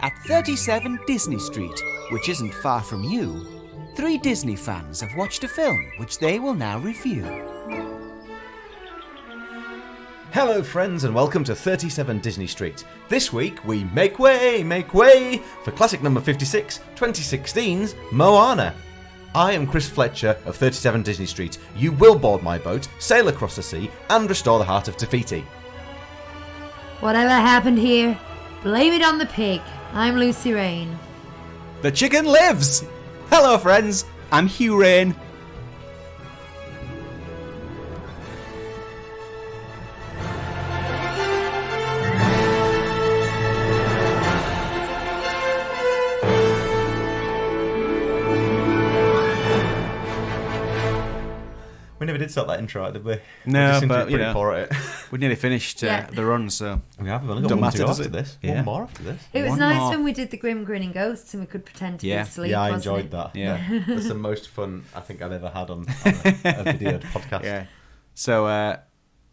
At 37 Disney Street, which isn't far from you, 3 Disney fans have watched a film which they will now review. Hello friends and welcome to 37 Disney Street. This week we make way for classic number 56, 2016's Moana. I am Chris Fletcher of 37 Disney Street. You will board my boat, sail across the sea and restore the heart of Te Fiti. Whatever happened here, blame it on the pig. I'm Lucy Rain. The chicken lives! Hello friends, I'm Hugh Rain. We never did start that intro, did we? No, we but you know, poor at it. We nearly finished the run, so We have only got Don't one matter, to go does after it? this. Yeah. One more after this. It was One nice more. when we did the Grim Grinning Ghosts and we could pretend to be asleep. Yeah, I wasn't enjoyed it? that. Yeah. That's the most fun I think I've ever had on a video podcast. yeah. So,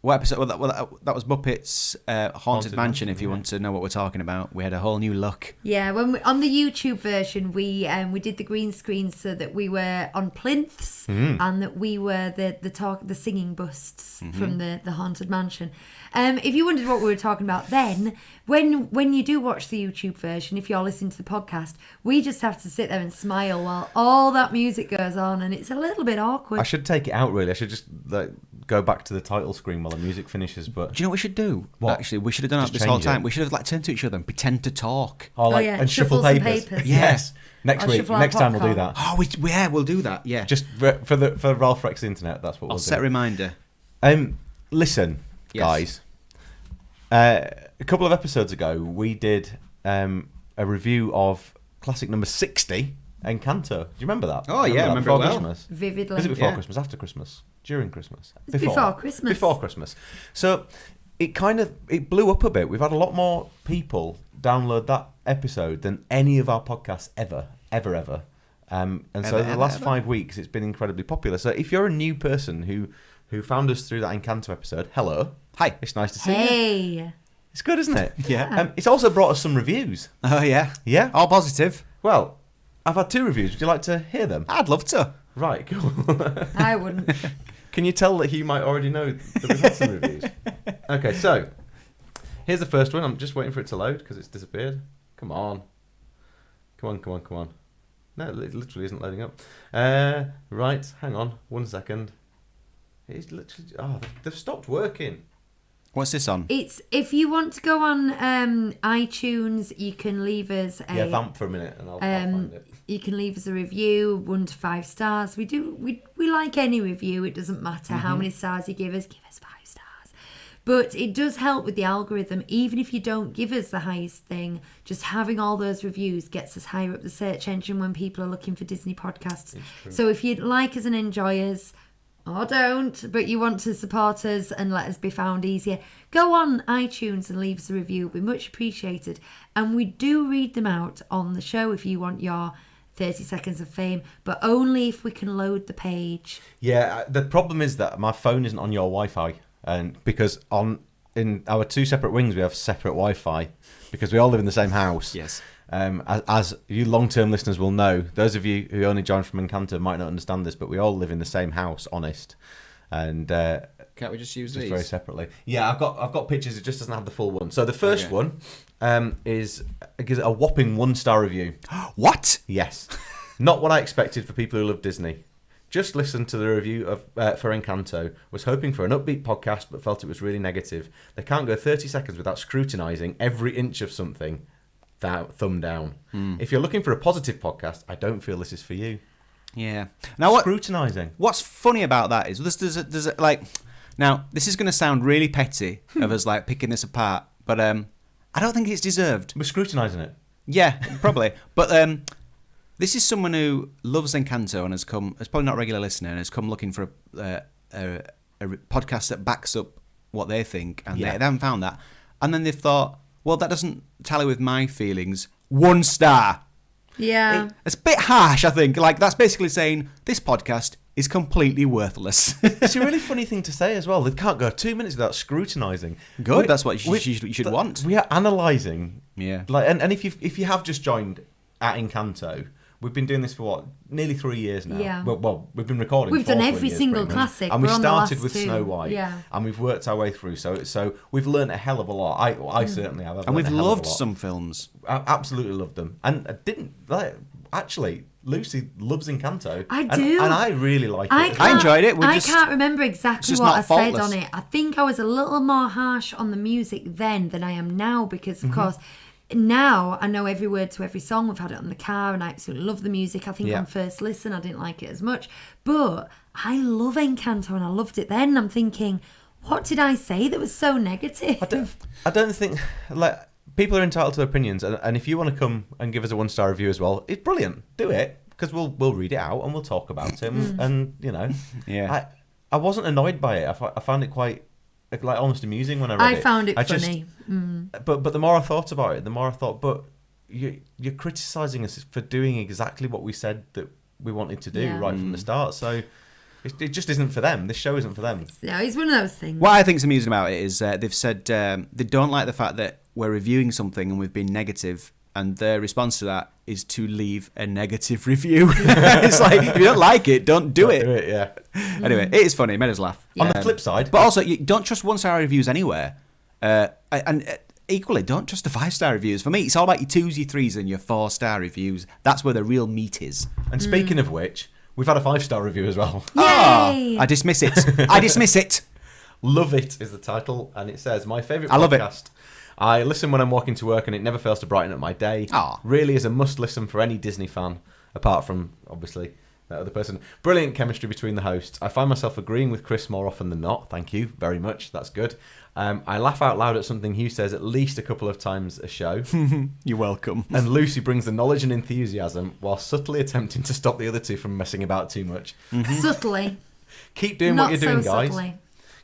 what episode? Well, that was Muppets Haunted Mansion. If you want to know what we're talking about, we had a whole new look. Yeah, when on the YouTube version, we did the green screen so that we were on plinths and that we were the singing busts from the Haunted Mansion. If you wondered what we were talking about then, when you do watch the YouTube version, if you're listening to the podcast, we just have to sit there and smile while all that music goes on, and it's a little bit awkward. I should take it out really. I should just go back to the title screen while the music finishes. But Do you know what we should do? What? Actually, we should have done Just that this whole change time. it. We should have turned to each other and pretend to talk. and shuffle some papers. Yeah. Yes. Next Or week. shuffle our Next time we'll do popcorn. that. Oh, we'll do that. Yeah. Just for Ralph Rex Internet. That's what I'll we'll set a do. reminder. Listen, Yes. guys. A couple of episodes ago, we did a review of classic number 60, Encanto. Do you remember that? Oh, yeah, I remember before it well. Christmas. Vividly. Was it before Yeah. Christmas? After Christmas? During Christmas? Before Christmas. Before Christmas. So it blew up a bit. We've had a lot more people download that episode than any of our podcasts ever. And so Ever, the ever, last ever. 5 weeks, it's been incredibly popular. So if you're a new person who found us through that Encanto episode, hello. Hi. It's nice to see you. Hey. It's good, isn't it? Yeah. It's also brought us some reviews. Oh, yeah. Yeah? All positive. Well, I've had 2 reviews. Would you like to hear them? I'd love to. Right, cool. I wouldn't. Can you tell that he might already know that we've had some reviews? Okay, so here's the first one. I'm just waiting for it to load because it's disappeared. Come on. No, it literally isn't loading up. Right, hang on 1 second. It's literally... Oh, they've stopped working. What's this on? It's if you want to go on iTunes, you can leave us a Vamp for a minute and I'll find it. you can leave us a review, 1 to 5 stars. We like any review. It doesn't matter how many stars you give us 5 stars. But it does help with the algorithm. Even if you don't give us the highest thing, just having all those reviews gets us higher up the search engine when people are looking for Disney podcasts. So if you'd like us and enjoy us, or don't, but you want to support us and let us be found easier, go on iTunes and leave us a review. It'll be much appreciated. And we do read them out on the show if you want your 30 seconds of fame, but only if we can load the page. Yeah, the problem is that my phone isn't on your Wi-Fi, and because in our 2 separate wings we have separate Wi-Fi because we all live in the same house. Yes. As you long-term listeners will know, those of you who only joined from Encanto might not understand this, but we all live in the same house, honest, and Can't we just use just these? very separately. Yeah, I've got pictures. It just doesn't have the full one. So the first Okay. one is gives it a whopping 1-star review. What? Yes, not what I expected for people who love Disney. Just listened to the review of for Encanto. Was hoping for an upbeat podcast, but felt it was really negative. They can't go 30 seconds without scrutinising every inch of something. Thumb down. If you're looking for a positive podcast, I don't feel this is for you. Yeah. Now what? Scrutinising. What's funny about that is there's a like. Now this is going to sound really petty of us like picking this apart, but I don't think it's deserved. We're scrutinising it. Yeah, probably. But this is someone who loves Encanto and has probably not a regular listener and has come looking for a podcast that backs up what they think, and they haven't found that. And then they've thought, well, that doesn't tally with my feelings. 1 star. Yeah. It's a bit harsh, I think. Like, that's basically saying this podcast is completely worthless. It's a really funny thing to say as well. They can't go 2 minutes without scrutinising. Good, that's what you should want. We are analysing. Yeah. Like, and if you have just joined at Encanto, we've been doing this for nearly 3 years now. Yeah. Well, we've been recording. We've for done 3 every years, single pretty much. classic. And we We're on the started last with 2. Snow White. Yeah. And we've worked our way through. So we've learned a hell of a lot. I certainly have. And we've loved some films. I absolutely loved them. And I didn't actually. Lucy loves Encanto. I do. And I really like it. I enjoyed it. I can't remember exactly what I faultless. said on it. I think I was a little more harsh on the music then than I am now because, of course, now I know every word to every song. We've had it on the car and I absolutely love the music. I think on first listen I didn't like it as much. But I love Encanto and I loved it then. I'm thinking, what did I say that was so negative? I don't think... People are entitled to their opinions, and if you want to come and give us a 1-star review as well, it's brilliant. Do it, because we'll read it out and we'll talk about it. And Yeah. I wasn't annoyed by it. I found it quite almost amusing when I read it. I found it funny. But the more I thought about it, the more I thought, but you're criticising us for doing exactly what we said that we wanted to do right from the start. So it just isn't for them. This show isn't for them. No, it's one of those things. What I think's amusing about it is they've said they don't like the fact that we're reviewing something and we've been negative, and their response to that is to leave a negative review. It's like, if you don't like it, don't do it. Do it, yeah. Anyway, it is funny. It made us laugh. On the flip side... But also, you don't trust 1-star reviews anywhere. And equally, don't trust the 5-star reviews. For me, it's all about your 2s, your 3s, and your 4-star reviews. That's where the real meat is. And speaking of which, we've had a 5-star review as well. Yay! I dismiss it. I dismiss it. Love It is the title, and it says, my favourite podcast. I love it. I listen when I'm walking to work, and it never fails to brighten up my day. Really is a must-listen for any Disney fan, apart from, obviously, that other person. Brilliant chemistry between the hosts. I find myself agreeing with Chris more often than not. Thank you very much. That's good. I laugh out loud at something Hugh says at least a couple of times a show. You're welcome. And Lucy brings the knowledge and enthusiasm while subtly attempting to stop the other two from messing about too much. Subtly. Keep doing Not what you're doing, so guys. subtly.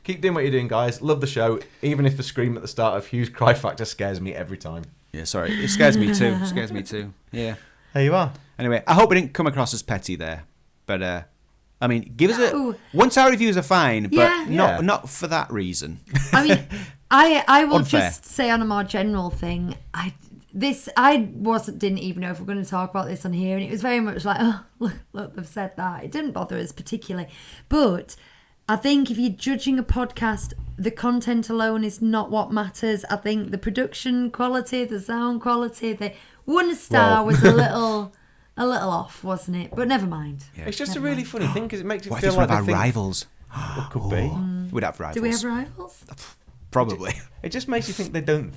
Keep doing what you're doing, guys. Love the show, even if the scream at the start of Hugh's cry factor scares me every time. Yeah, sorry. It scares me too. Scares me too. Yeah. There you are. Anyway, I hope we didn't come across as petty there. But, I mean, give us a... 1-star reviews are fine, but not for that reason. I mean, I will Unfair. just say on a more general thing, I didn't even know if we're going to talk about this on here, and it was very much like, oh, look, they've said that. It didn't bother us particularly. But I think if you're judging a podcast, the content alone is not what matters. I think the production quality, the sound quality, the 1-star was a little off, wasn't it? But never mind. Yeah. It's just a really funny thing because it makes it What if feel it's like one of our they think... rivals? What could be? We'd have rivals. Do we have rivals? Probably. It just makes you think they don't...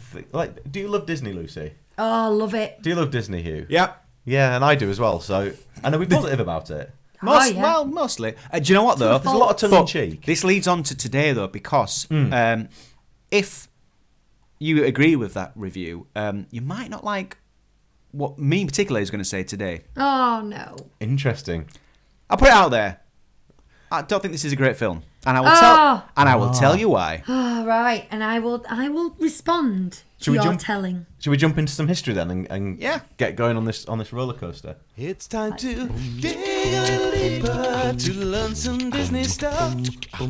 do you love Disney, Lucy? Oh, love it. Do you love Disney, Hugh? Yep. Yeah, and I do as well. So, and are we positive about it? Well, mostly. Do you know what, though? There's a lot of tongue-in-cheek. This leads on to today, though, because if you agree with that review, you might not like what me in particular is going to say today. Oh, no. Interesting. I'll put it out there. I don't think this is a great film, and I will tell you why. Oh, right. And I will respond to your telling. Should we jump into some history then and get going on this roller coaster? It's time to dig a little deeper to learn some Disney stuff. Dig a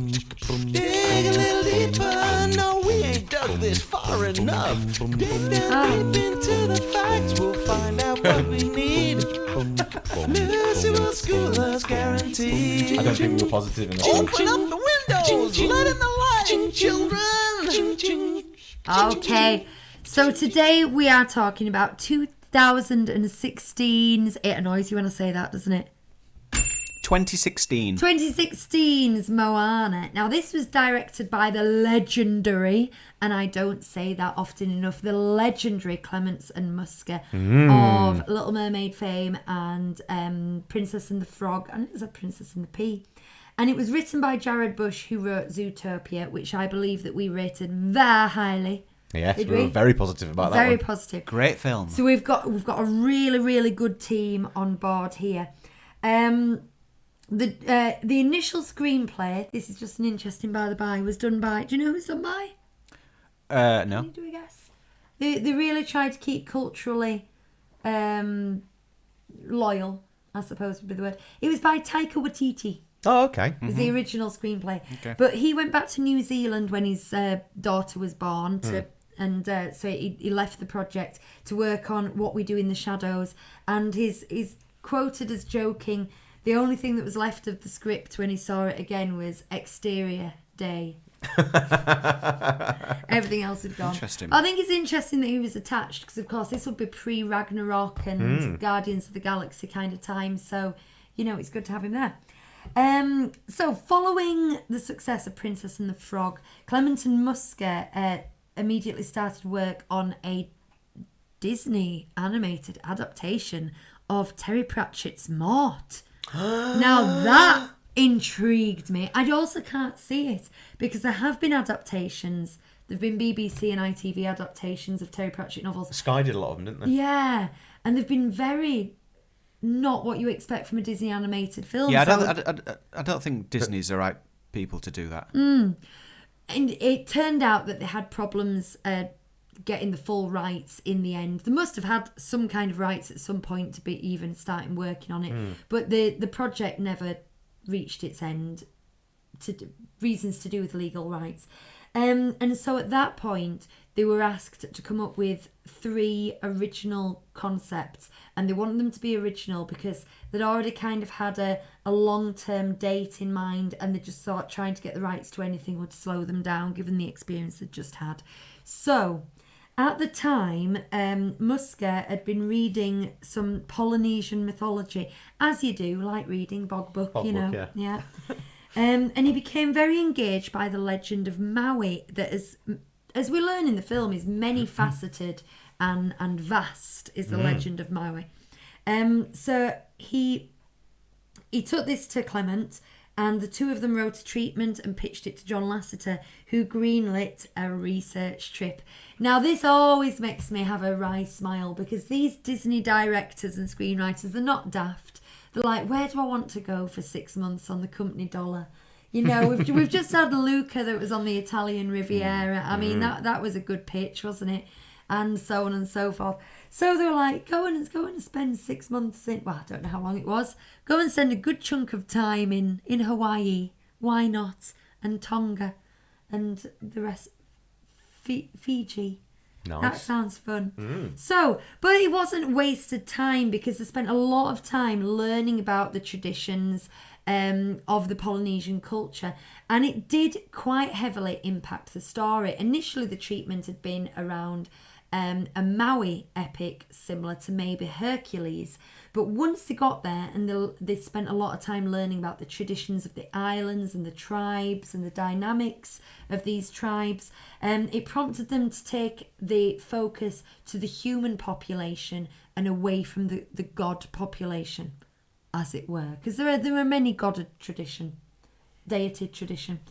little deeper. No, we ain't dug this far enough. Dig down deep into the facts. We'll find out what we need. Lucy will school us, guaranteed. I don't think we were positive in this. Open up the windows, let in the light, children. Okay. So today we are talking about 2016's... It annoys you when I say that, doesn't it? 2016. 2016's Moana. Now, this was directed by the legendary, and I don't say that often enough, the legendary Clements and Musker of Little Mermaid fame and Princess and the Frog, and it was a Princess and the Pea. And it was written by Jared Bush, who wrote Zootopia, which I believe that we rated very highly. Yes, Did we were we? very positive about that Very one. positive. Great film. So we've got a really, really good team on board here. The initial screenplay, this is just an interesting by the by, was done by... Do you know who it's done by? No. Can you do a guess? They really tried to keep culturally loyal, I suppose would be the word. It was by Taika Waititi. Oh, okay. It was the original screenplay. Okay. But he went back to New Zealand when his daughter was born, and so he left the project to work on What We Do in the Shadows. And he's quoted as joking, the only thing that was left of the script when he saw it again was exterior day. Everything else had gone. Interesting. I think it's interesting that he was attached because, of course, this would be pre-Ragnarok and Guardians of the Galaxy kind of time. So, it's good to have him there. So, following the success of Princess and the Frog, Clement and Musker immediately started work on a Disney animated adaptation of Terry Pratchett's Mort. Now that intrigued me. I also can't see it because there have been adaptations. There have been BBC and ITV adaptations of Terry Pratchett novels. Sky did a lot of them, didn't they? Yeah, and they've been very not what you expect from a Disney animated film. Yeah, I don't think Disney's the right people to do that. And it turned out that they had problems getting the full rights in the end. They must have had some kind of rights at some point to be even starting working on it. But the project never reached its end, reasons to do with legal rights. And so at that point, they were asked to come up with 3 original concepts. And they wanted them to be original because they'd already kind of had a long-term date in mind, and they just thought trying to get the rights to anything would slow them down given the experience they'd just had. So at the time, Musker had been reading some Polynesian mythology, as you do, like reading Bog Book, Yeah. And he became very engaged by the legend of Maui that, as we learn in the film, is many-faceted and vast, is the legend of Maui. So he took this to Clement, and the two of them wrote a treatment and pitched it to John Lasseter, who greenlit a research trip. Now, this always makes me have a wry smile because these Disney directors and screenwriters, they're not daft. They're like, where do I want to go for 6 months on the company dollar? We've just had Luca that was on the Italian Riviera. I mean, that was a good pitch, wasn't it? And so on and so forth. So they were like, go and spend 6 months in, well, I don't know how long it was. Go and spend a good chunk of time in Hawaii. Why not? And Tonga. And the rest, Fiji. Nice. That sounds fun. So, but it wasn't wasted time because they spent a lot of time learning about the traditions of the Polynesian culture, and it did quite heavily impact the story. Initially, the treatment had been around a Maui epic similar to maybe Hercules, but once they got there and they spent a lot of time learning about the traditions of the islands and the tribes and the dynamics of these tribes, it prompted them to take the focus to the human population and away from the god population, as it were, because there are many god tradition, deity tradition.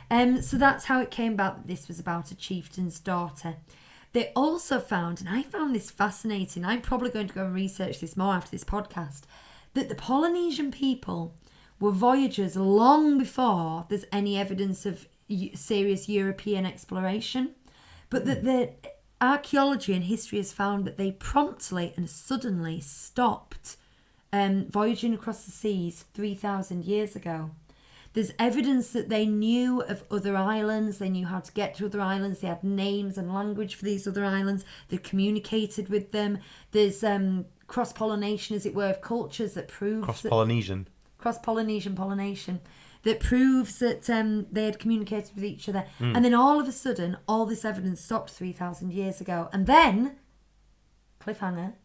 So that's how it came about that this was about a chieftain's daughter. They also found, and I found this fascinating, I'm probably going to go and research this more after this podcast, that the Polynesian people were voyagers long before there's any evidence of serious European exploration, but that the archaeology and history has found that they promptly and suddenly stopped voyaging across the seas 3,000 years ago. There's evidence that they knew of other islands, they knew how to get to other islands, they had names and language for these other islands, they communicated with them. There's cross-pollination, as it were, of cultures that proves... Cross-Polynesian. Pollination, that proves that they had communicated with each other. And then all of a sudden, all this evidence stopped 3,000 years ago. And then, cliffhanger,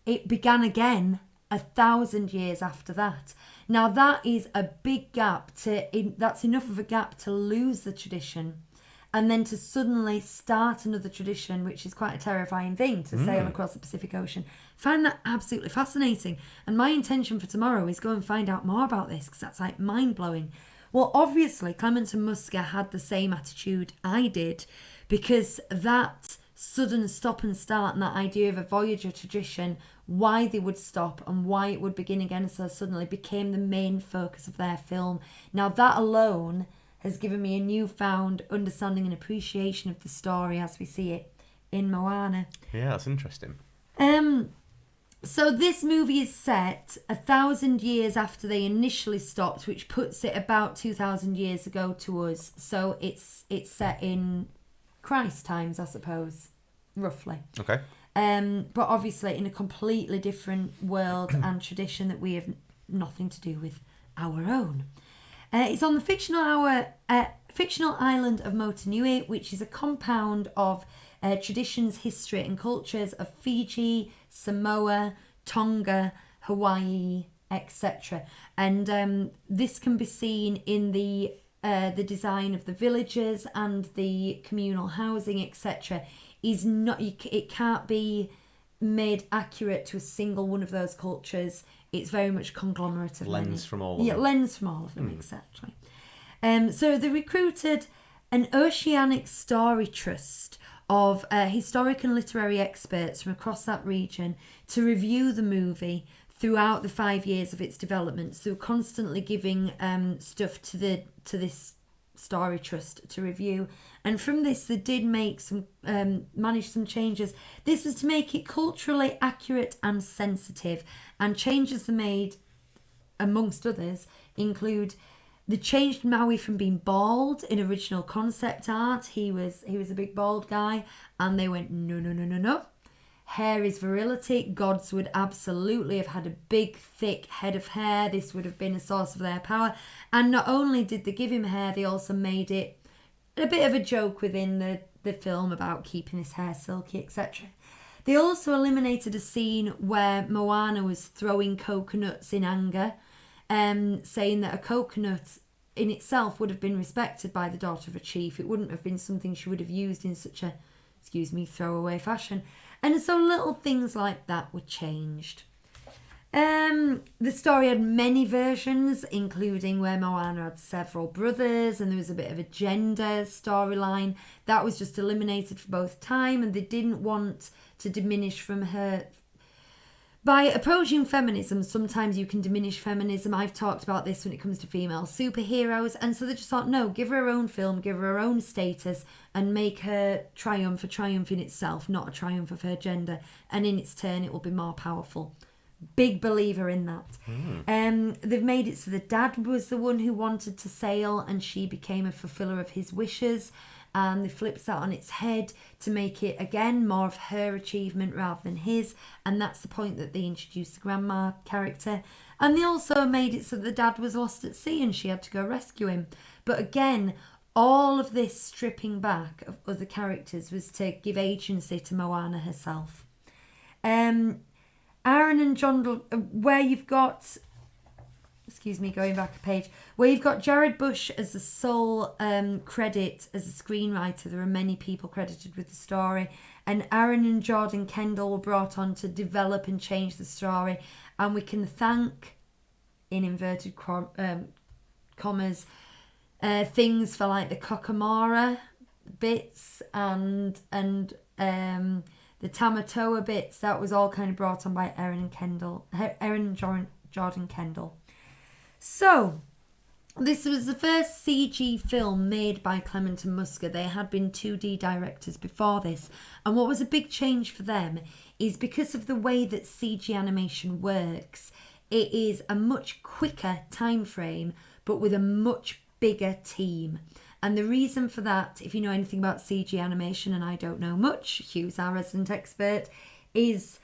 it began again 1,000 years after that. Now that is a big gap that's enough of a gap to lose the tradition and then to suddenly start another tradition, which is quite a terrifying thing to sail across the Pacific Ocean. I find that absolutely fascinating. And my intention for tomorrow is go and find out more about this because that's like mind-blowing. Well, obviously, Clement and Musker had the same attitude I did because that sudden stop and start and that idea of a voyager tradition, why they would stop and why it would begin again so suddenly, became the main focus of their film. Now that alone has given me a newfound understanding and appreciation of the story as we see it in Moana. Yeah, that's interesting. So this movie is set 1,000 years after they initially stopped, which puts it about 2,000 years ago to us. So it's set in Christ times, I suppose, roughly. Okay. But obviously in a completely different world and tradition that we have nothing to do with our own. It's on the fictional island of Motunui, which is a compound of traditions, history and cultures of Fiji, Samoa, Tonga, Hawaii, etc. And this can be seen in the design of the villages and the communal housing, etc. It can't be made accurate to a single one of those cultures. It's very much conglomerate of Lens from all of them. Yeah, lens from all of them, exactly. So they recruited an oceanic story trust of historic and literary experts from across that region to review the movie throughout the 5 years of its development. So constantly giving stuff to this story trust to review. And from this, they did make manage some changes. This was to make it culturally accurate and sensitive. And changes they made, amongst others, include they changed Maui from being bald in original concept art. He was a big bald guy, and they went no. Hair is virility. Gods would absolutely have had a big, thick head of hair. This would have been a source of their power. And not only did they give him hair, they also made it a bit of a joke within the film about keeping his hair silky, etc. They also eliminated a scene where Moana was throwing coconuts in anger, saying that a coconut in itself would have been respected by the daughter of a chief. It wouldn't have been something she would have used in such a, throwaway fashion. And so little things like that were changed. The story had many versions, including where Moana had several brothers, and there was a bit of a gender storyline. That was just eliminated for both time, and they didn't want to diminish from her. By approaching feminism, sometimes you can diminish feminism. I've talked about this when it comes to female superheroes, and so they just thought, no, give her her own film, give her her own status, and make her triumph a triumph in itself, not a triumph of her gender, and in its turn it will be more powerful. Big believer in that. They've made it so the dad was the one who wanted to sail, and she became a fulfiller of his wishes. And they flipped that on its head to make it, again, more of her achievement rather than his. And that's the point that they introduced the grandma character. And they also made it so the dad was lost at sea and she had to go rescue him. But again, all of this stripping back of other characters was to give agency to Moana herself. Aaron and John, where you've got... going back a page, where you've got Jared Bush as the sole credit as a screenwriter. There are many people credited with the story, and Aaron and Jordan Kendall were brought on to develop and change the story, and we can thank, in inverted commas, things for like the Kokomara bits and the Tamatoa bits. That was all kind of brought on by Aaron and Jordan Kendall. So, this was the first CG film made by Clement and Musker. They had been 2D directors before this. And what was a big change for them is because of the way that CG animation works, it is a much quicker time frame, but with a much bigger team. And the reason for that, if you know anything about CG animation, and I don't know much, Hugh's our resident expert, is...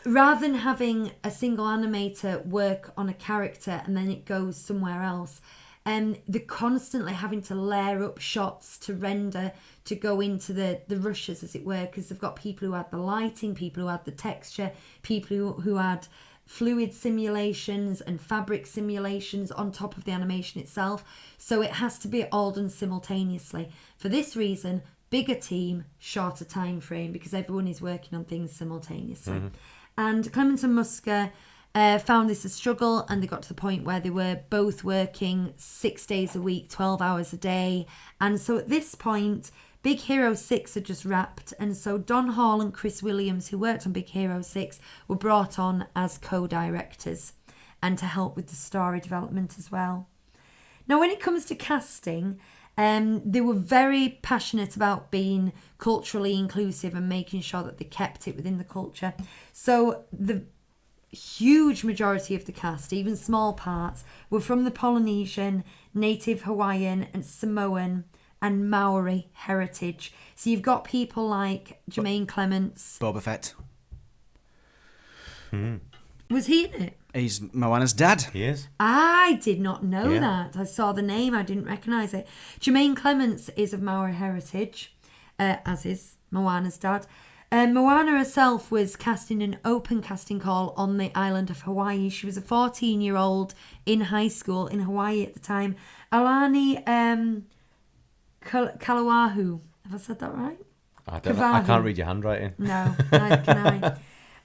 rather than having a single animator work on a character and then it goes somewhere else, they're constantly having to layer up shots to render, to go into the rushes, as it were, because they've got people who add the lighting, people who add the texture, people who add fluid simulations and fabric simulations on top of the animation itself. So it has to be all done simultaneously. For this reason, bigger team, shorter time frame, because everyone is working on things simultaneously. Mm-hmm. And Clement and Musker found this a struggle, and they got to the point where they were both working 6 days a week, 12 hours a day. And so at this point, Big Hero 6 had just wrapped, and so Don Hall and Chris Williams, who worked on Big Hero 6, were brought on as co-directors and to help with the story development as well. Now, when it comes to casting, They were very passionate about being culturally inclusive and making sure that they kept it within the culture. So the huge majority of the cast, even small parts, were from the Polynesian, Native Hawaiian and Samoan and Maori heritage. So you've got people like Jermaine Clements. Boba Fett. Was he in it? He's Moana's dad. He is. I did not know Yeah. that. I saw the name, I didn't recognise it. Jermaine Clements is of Maori heritage, as is Moana's dad. Moana herself was cast in an open casting call on the island of Hawaii. She was a 14-year-old in high school in Hawaii at the time. Alani Kalawahu. Have I said that right? I don't know. I can't read your handwriting. No, neither can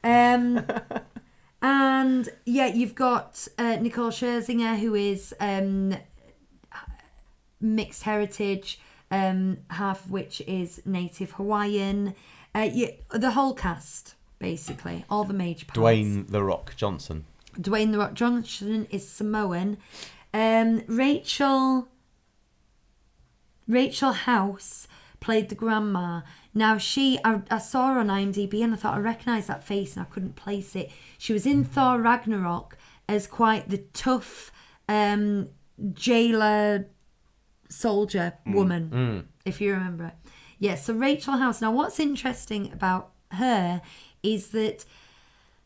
I. And yeah, you've got Nicole Scherzinger, who is mixed heritage, half of which is Native Hawaiian. The whole cast, basically, all the major parts. Dwayne The Rock Johnson. Dwayne The Rock Johnson is Samoan. Rachel House played the grandma. Now I saw her on IMDb and I thought I recognised that face and I couldn't place it. She was in Thor Ragnarok as quite the tough jailer soldier woman, if you remember. Yeah, so Rachel House. Now what's interesting about her is that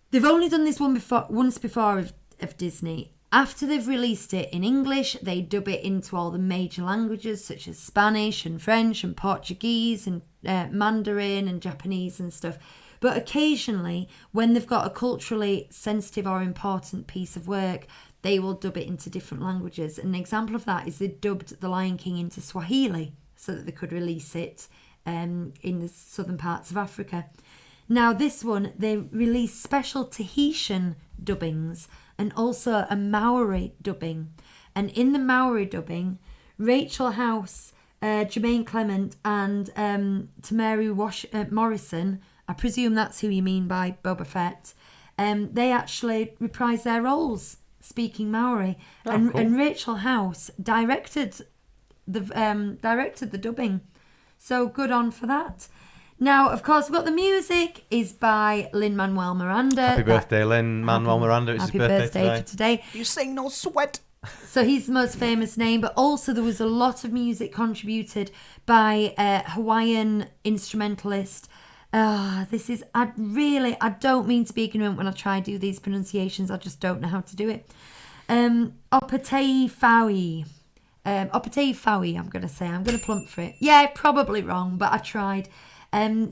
they've only done this once before of Disney. After they've released it in English, they dub it into all the major languages such as Spanish and French and Portuguese and Mandarin and Japanese and stuff. But occasionally, when they've got a culturally sensitive or important piece of work, they will dub it into different languages. An example of that is they dubbed The Lion King into Swahili so that they could release it in the southern parts of Africa. Now this one, they released special Tahitian dubbings and also a Maori dubbing. And in the Maori dubbing, Rachel House, Jermaine Clement and Tamari Morrison, I presume that's who you mean by Boba Fett, they actually reprised their roles speaking Maori. Cool. And Rachel House directed the dubbing. So good on for that. Now, of course, we've got the music is by Lin-Manuel Miranda. Happy birthday, Lin-Manuel Miranda. It's his birthday for today. You sing no sweat. So he's the most famous name, but also there was a lot of music contributed by Hawaiian instrumentalist. I don't mean to be ignorant when I try to do these pronunciations. I just don't know how to do it. Opatei Faui, I'm going to say. I'm going to plump for it. Yeah, probably wrong, but I tried.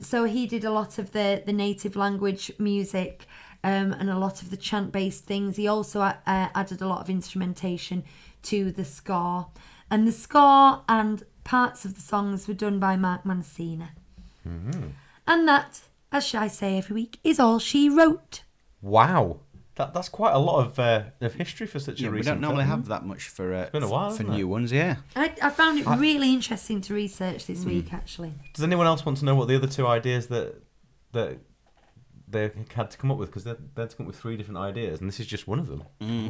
So he did a lot of the native language music and a lot of the chant-based things. He also added a lot of instrumentation to the score. And the score and parts of the songs were done by Mark Mancina. Mm-hmm. And that, as I say every week, is all she wrote. Wow. That's quite a lot of history for such a recent we don't normally film. have that much for It's been a while, for hasn't new it? ones, yeah. I found it really interesting to research this week, actually. Does anyone else want to know what the other two ideas that they had to come up with? Because they had to come up with 3 different ideas, and this is just one of them.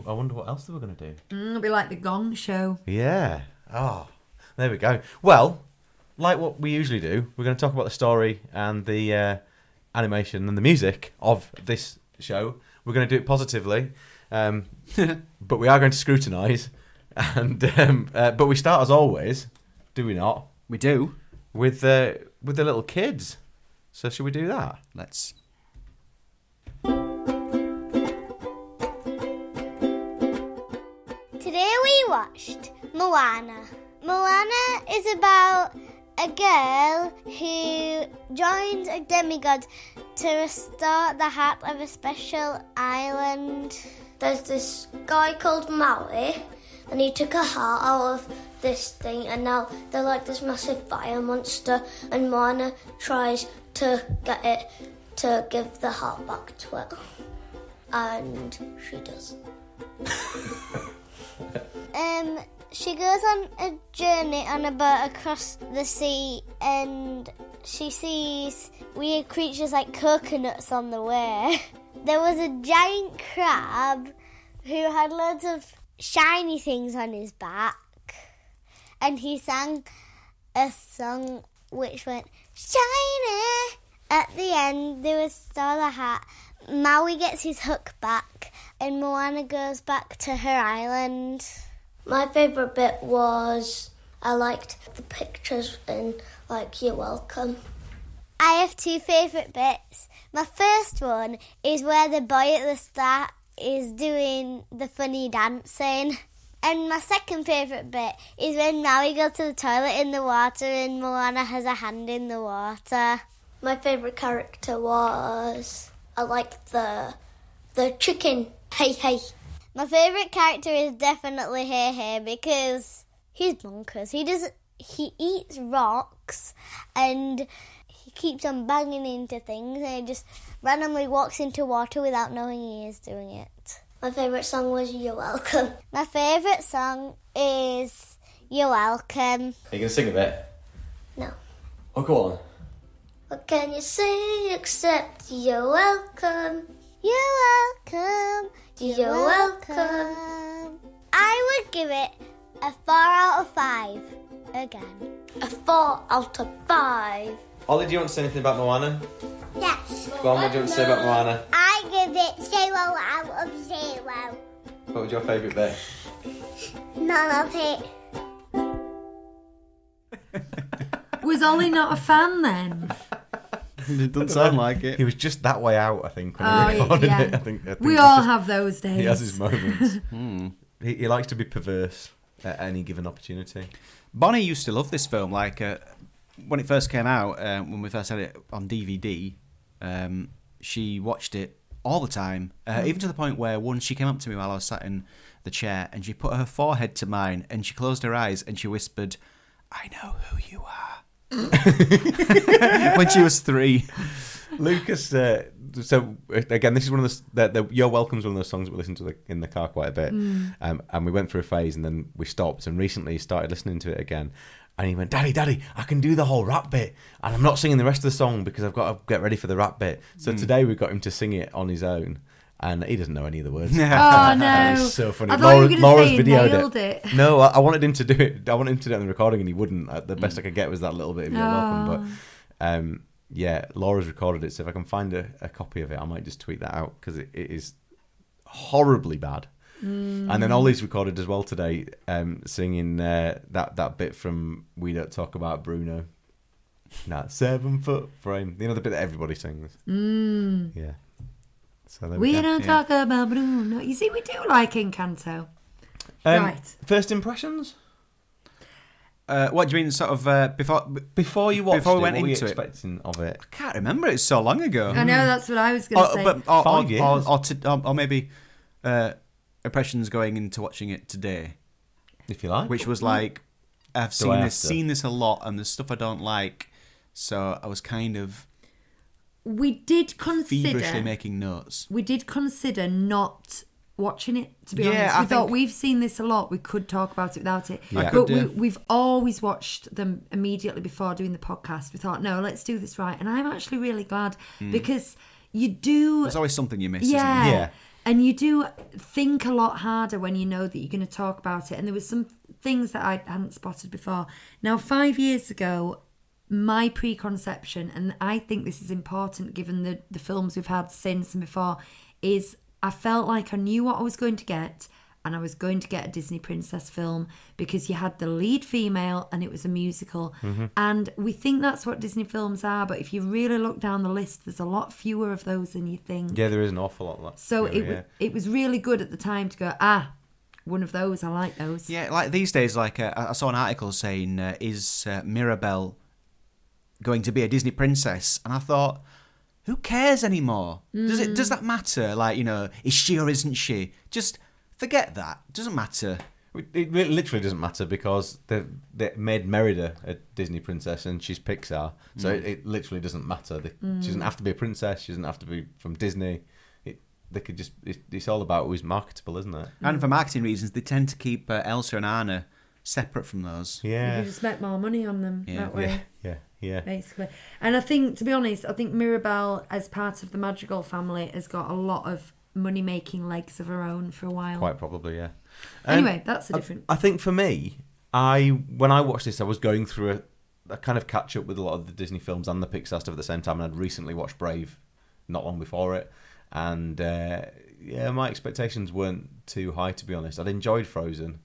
I wonder what else they were going to do. It'll be like the Gong Show. Yeah. Oh, there we go. Well, like what we usually do, we're going to talk about the story and the animation and the music of this show. We're going to do it positively, but we are going to scrutinise. And but we start as always, do we not? We do. With the little kids. So should we do that? Let's. Today we watched Moana. Moana is about a girl who joins a demigod to restore the heart of a special island. There's this guy called Maui, and he took a heart out of this thing, and now they're like this massive fire monster, and Moana tries to get it to give the heart back to it. And she does. She goes on a journey on a boat across the sea, and she sees weird creatures like coconuts on the way. There was a giant crab who had loads of shiny things on his back, and he sang a song which went shiny. At the end, there was Star the Hat. Maui gets his hook back, and Moana goes back to her island. My favourite bit was I liked the pictures and You're Welcome. I have two favourite bits. My first one is where the boy at the start is doing the funny dancing. And my second favourite bit is when Maui goes to the toilet in the water and Moana has a hand in the water. My favourite character was I liked the chicken. Hey, hey. My favourite character is definitely Hey Hey because he's bonkers. He eats rocks and he keeps on banging into things and he just randomly walks into water without knowing he is doing it. My favourite song was You're Welcome. My favourite song is You're Welcome. Are you going to sing a bit? No. Oh, go on. What can you say except You're welcome? You're welcome. You're welcome. I would give it a 4 out of 5 again. A 4 out of 5. Ollie, do you want to say anything about Moana? Yes. Go on, what do you want to say about Moana? I give it 0 out of 0. What was your favourite bit? None of it. Was Ollie not a fan then? It doesn't sound like it. He was just that way out, I think, when Oh, he recorded yeah. it. I think We it's all just- have those days. He has his moments. He likes to be perverse at any given opportunity. Bonnie used to love this film. When it first came out, when we first had it on DVD, she watched it all the time, even to the point where once she came up to me while I was sat in the chair and she put her forehead to mine and she closed her eyes and she whispered, "I know who you are." When she was 3. Lucas, so again, this is one of the You're Welcome's one of those songs that we listen to in the car quite a bit. And we went through a phase and then we stopped and recently started listening to it again. And he went, Daddy, I can do the whole rap bit. And I'm not singing the rest of the song because I've got to get ready for the rap bit. So today we got him to sing it on his own. And he doesn't know any of the words. Oh no! It's so funny. I thought you were going to say he videoed nailed it. No, I wanted him to do it. I wanted him to do it on the recording, and he wouldn't. The best I could get was that little bit of You're Welcome. But yeah, Laura's recorded it. So if I can find a copy of it, I might just tweet that out because it is horribly bad. And then Ollie's recorded as well today, singing that bit from We Don't Talk About Bruno. That 7-foot frame. You know, the bit that everybody sings. Yeah. So there We go. don't talk about Bruno. You see, we do like Encanto. Right. First impressions? What do you mean, sort of Before you watched Before we it, went what were you into it? expecting of it? I can't remember. It's so long ago. I know, that's what I was going to say. 5 years. Or maybe impressions going into watching it today, If you like. which was like, I've Do I seen have this a lot, and there's stuff I don't like, so I was kind of We did feverishly consider. making notes. We did consider not watching it. To be Yeah, honest, I we thought think- we've seen this a lot. We could talk about it without it. Yeah. I But could, we've always watched them immediately before doing the podcast. We thought, no, let's do this right. And I'm actually really glad because you do. There's always something you miss. Isn't Yeah. there? Yeah. And you do think a lot harder when you know that you're going to talk about it. And there was some things that I hadn't spotted before. Now, 5 years ago, my preconception, and I think this is important given the films we've had since and before, is I felt like I knew what I was going to get, and I was going to get a Disney princess film because you had the lead female and it was a musical. And we think that's what Disney films are, but if you really look down the list, there's a lot fewer of those than you think. Yeah, there is an awful lot of that. So really, it was really good at the time to go, one of those, I like those. Yeah, like these days, I saw an article saying, is Mirabelle going to be a Disney princess? And I thought, who cares anymore? Does that matter? Like, you know, is she or isn't she? Just forget that. It doesn't matter. It literally doesn't matter because they made Merida a Disney princess and she's Pixar, so it literally doesn't matter. She doesn't have to be a princess. She doesn't have to be from Disney. They could just. It's all about who's marketable, isn't it? And for marketing reasons, they tend to keep Elsa and Anna separate from those. Yeah. You just make more money on them that way. Yeah. Basically. And I think, to be honest, Mirabelle, as part of the Madrigal family, has got a lot of money-making legs of her own for a while. Quite probably, yeah. Anyway, that's a different... I think for me, when I watched this, I was going through a kind of catch up with a lot of the Disney films and the Pixar stuff at the same time, and I'd recently watched Brave not long before it, and my expectations weren't too high, to be honest. I'd enjoyed Frozen,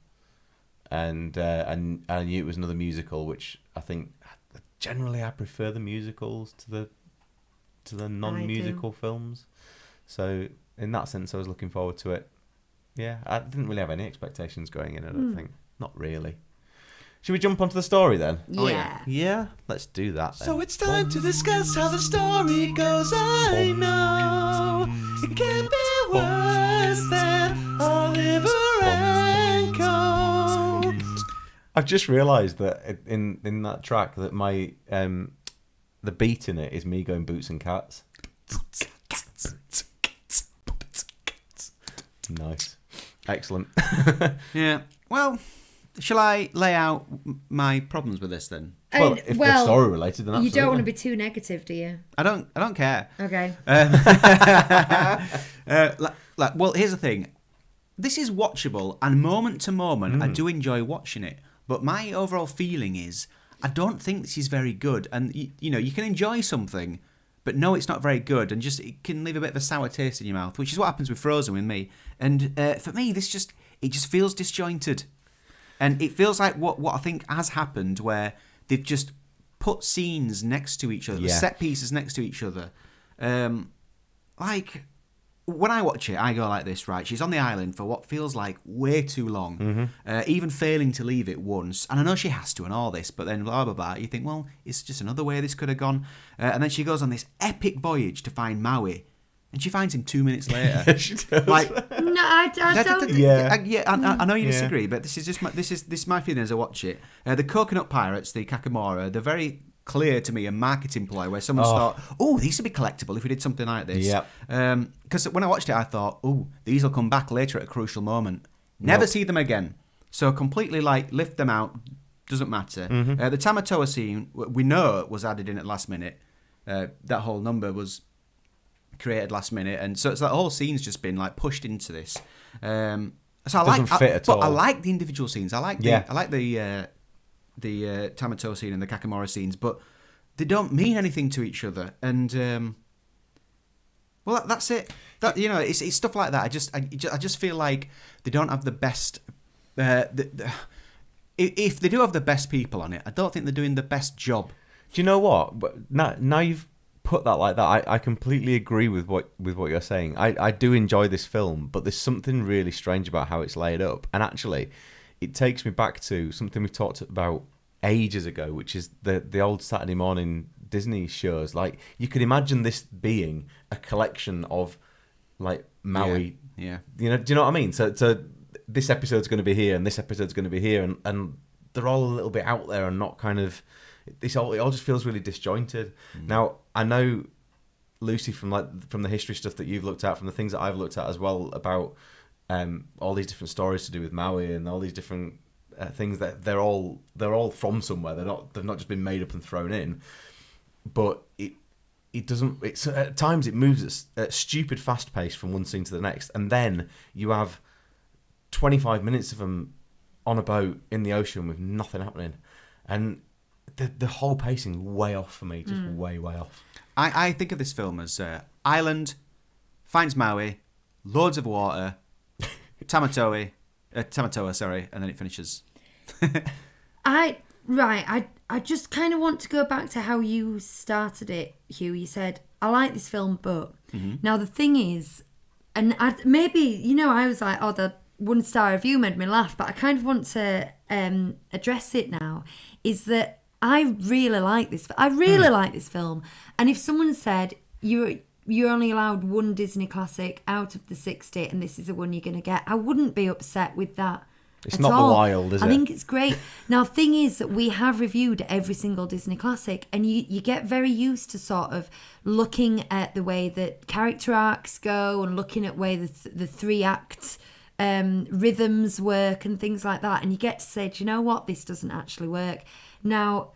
and I knew it was another musical, which I think generally I prefer the musicals to the non-musical films. So in that sense, I was looking forward to it. Yeah, I didn't really have any expectations going in, I don't think. Not really. Should we jump onto the story then? Yeah. Yeah, let's do that then. So it's time to discuss how the story goes. I know it can't be worse than Oliver and Co. I've just realised that in that track that my the beat in it is me going boots and cats. Nice. Excellent. Yeah. Well, shall I lay out my problems with this then? Well, if they're story related, then absolutely. You don't want to be too negative, do you? I don't care. Okay. Well, here's the thing. This is watchable, and moment to moment, I do enjoy watching it. But my overall feeling is, I don't think this is very good. And you know, you can enjoy something, but no, it's not very good, and just it can leave a bit of a sour taste in your mouth, which is what happens with Frozen with me. And for me, it just feels disjointed, and it feels like what I think has happened, where they've just put scenes next to each other, set pieces next to each other. Like when I watch it, I go like this, right? She's on the island for what feels like way too long, even failing to leave it once. And I know she has to and all this, but then blah, blah, blah. You think, well, it's just another way this could have gone. And then she goes on this epic voyage to find Maui. And she finds him 2 minutes later. She does. No, I don't. I know you disagree, but this is my feeling as I watch it. The coconut pirates, the Kakamora, they're very clear to me a marketing ploy where someone's thought, oh, these would be collectible if we did something like this. Because when I watched it, I thought, oh, these will come back later at a crucial moment. Never see them again. So completely lift them out. Doesn't matter. The Tamatoa scene, we know was added in at last minute. That whole number was created last minute, and so it's like the whole scene's just been pushed into this. So I like the individual scenes. I like the Tamatoa scene and the Kakamora scenes, but they don't mean anything to each other. And well, that's it. That it's stuff like that. I just feel like they don't have the best. If they do have the best people on it, I don't think they're doing the best job. Do you know what? Now you've put that like that, I completely agree with what you're saying. I do enjoy this film, but there's something really strange about how it's laid up. And actually, it takes me back to something we talked about ages ago, which is the old Saturday morning Disney shows. Like, you could imagine this being a collection of Maui. Yeah. Do you know what I mean? So this episode's going to be here, and this episode's going to be here, and they're all a little bit out there and not kind of. It all just feels really disjointed. Now, I know, Lucy, from the history stuff that you've looked at, from the things that I've looked at as well, about all these different stories to do with Maui and all these different things, that they're all from somewhere. They've not just been made up and thrown in. But it doesn't. It's at times it moves at stupid fast pace from one scene to the next, and then you have 25 minutes of them on a boat in the ocean with nothing happening, and the whole pacing way off for me, just way off. I think of this film as island, finds Maui, loads of water, Tamatoa, and then it finishes. I just kind of want to go back to how you started it, Hugh. You said, I like this film, but... Now, the thing is, and I was like, oh, the 1-star review made me laugh, but I kind of want to address it now, is that I really like this. I really like this film. And if someone said, you're only allowed one Disney classic out of the 60 and this is the one you're going to get, I wouldn't be upset with that. It's not The Wild, is it? I think it's great. Now, the thing is that we have reviewed every single Disney classic, and you get very used to sort of looking at the way that character arcs go and looking at way the 3-act rhythms work and things like that. And you get to say, do you know what? This doesn't actually work. Now,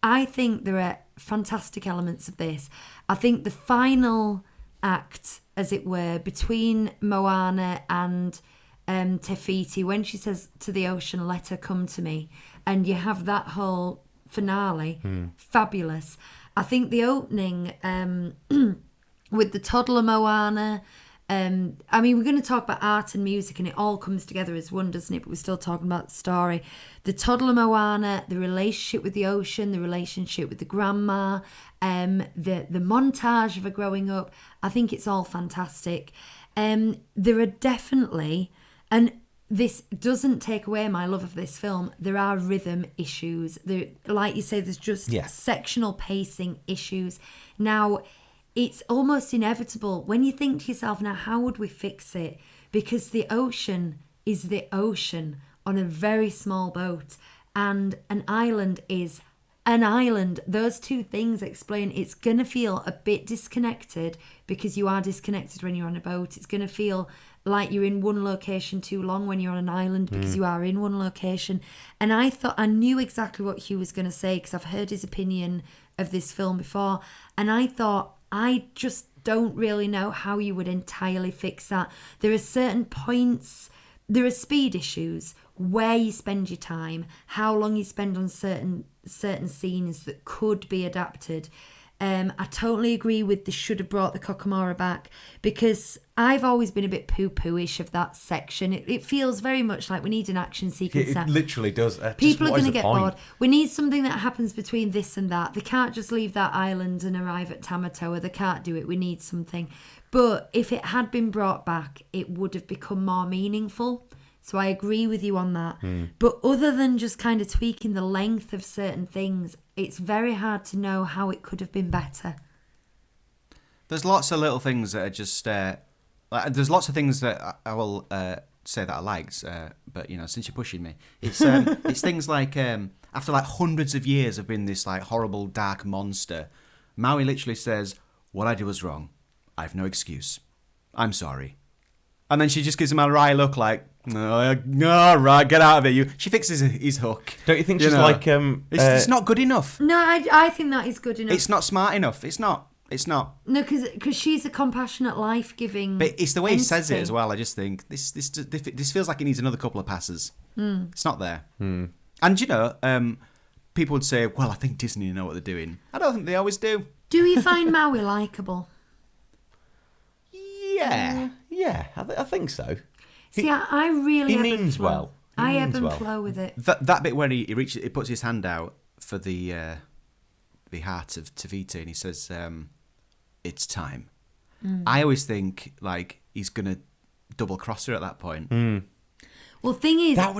I think there are fantastic elements of this. I think the final act, as it were, between Moana and Te Fiti, when she says to the ocean, let her come to me, and you have that whole finale, fabulous. I think the opening with the toddler Moana, I mean, we're going to talk about art and music, and it all comes together as one, doesn't it? But we're still talking about the story. The toddler Moana, the relationship with the ocean, the relationship with the grandma, the montage of her growing up. I think it's all fantastic. There are definitely, and this doesn't take away my love of this film, there are rhythm issues. There, like you say, there's just sectional pacing issues. Now, it's almost inevitable when you think to yourself, now, how would we fix it? Because the ocean is the ocean on a very small boat, and an island is an island. Those two things explain it's going to feel a bit disconnected, because you are disconnected when you're on a boat. It's going to feel like you're in one location too long when you're on an island, because you are in one location. And I thought, I knew exactly what Hugh was going to say, because I've heard his opinion of this film before, and I thought, I just don't really know how you would entirely fix that. There are certain points, there are speed issues, where you spend your time, how long you spend on certain scenes that could be adapted. I totally agree with they should have brought the Kokomora back, because I've always been a bit poo-poo-ish of that section. It feels very much like we need an action sequence. It literally does. People are going to get bored. We need something that happens between this and that. They can't just leave that island and arrive at Tamatoa. They can't do it. We need something. But if it had been brought back, it would have become more meaningful. So I agree with you on that. But other than just kind of tweaking the length of certain things, it's very hard to know how it could have been better. There's lots of little things that are just... there's lots of things that I will say that I liked, but, you know, since you're pushing me, it's it's things like, after like hundreds of years of being this like horrible dark monster, Maui literally says, what I did was wrong. I have no excuse. I'm sorry. And then she just gives him a wry look like, all right, get out of it. She fixes his hook. Don't you think she's like... it's not good enough. No, I think that is good enough. It's not smart enough. It's not. No, because she's a compassionate, life-giving But it's the way entity. he says it as well. I just think, this feels like it needs another couple of passes. It's not there. And, you know, people would say, well, I think Disney know what they're doing. I don't think they always do. Do you find Maui likeable? Yeah, I think so. See, I really he means well. I ebb and flow with it. That bit where he puts his hand out for the heart of Te Fiti, and he says, it's time. I always think like he's gonna double cross her at that point. Well, thing is, that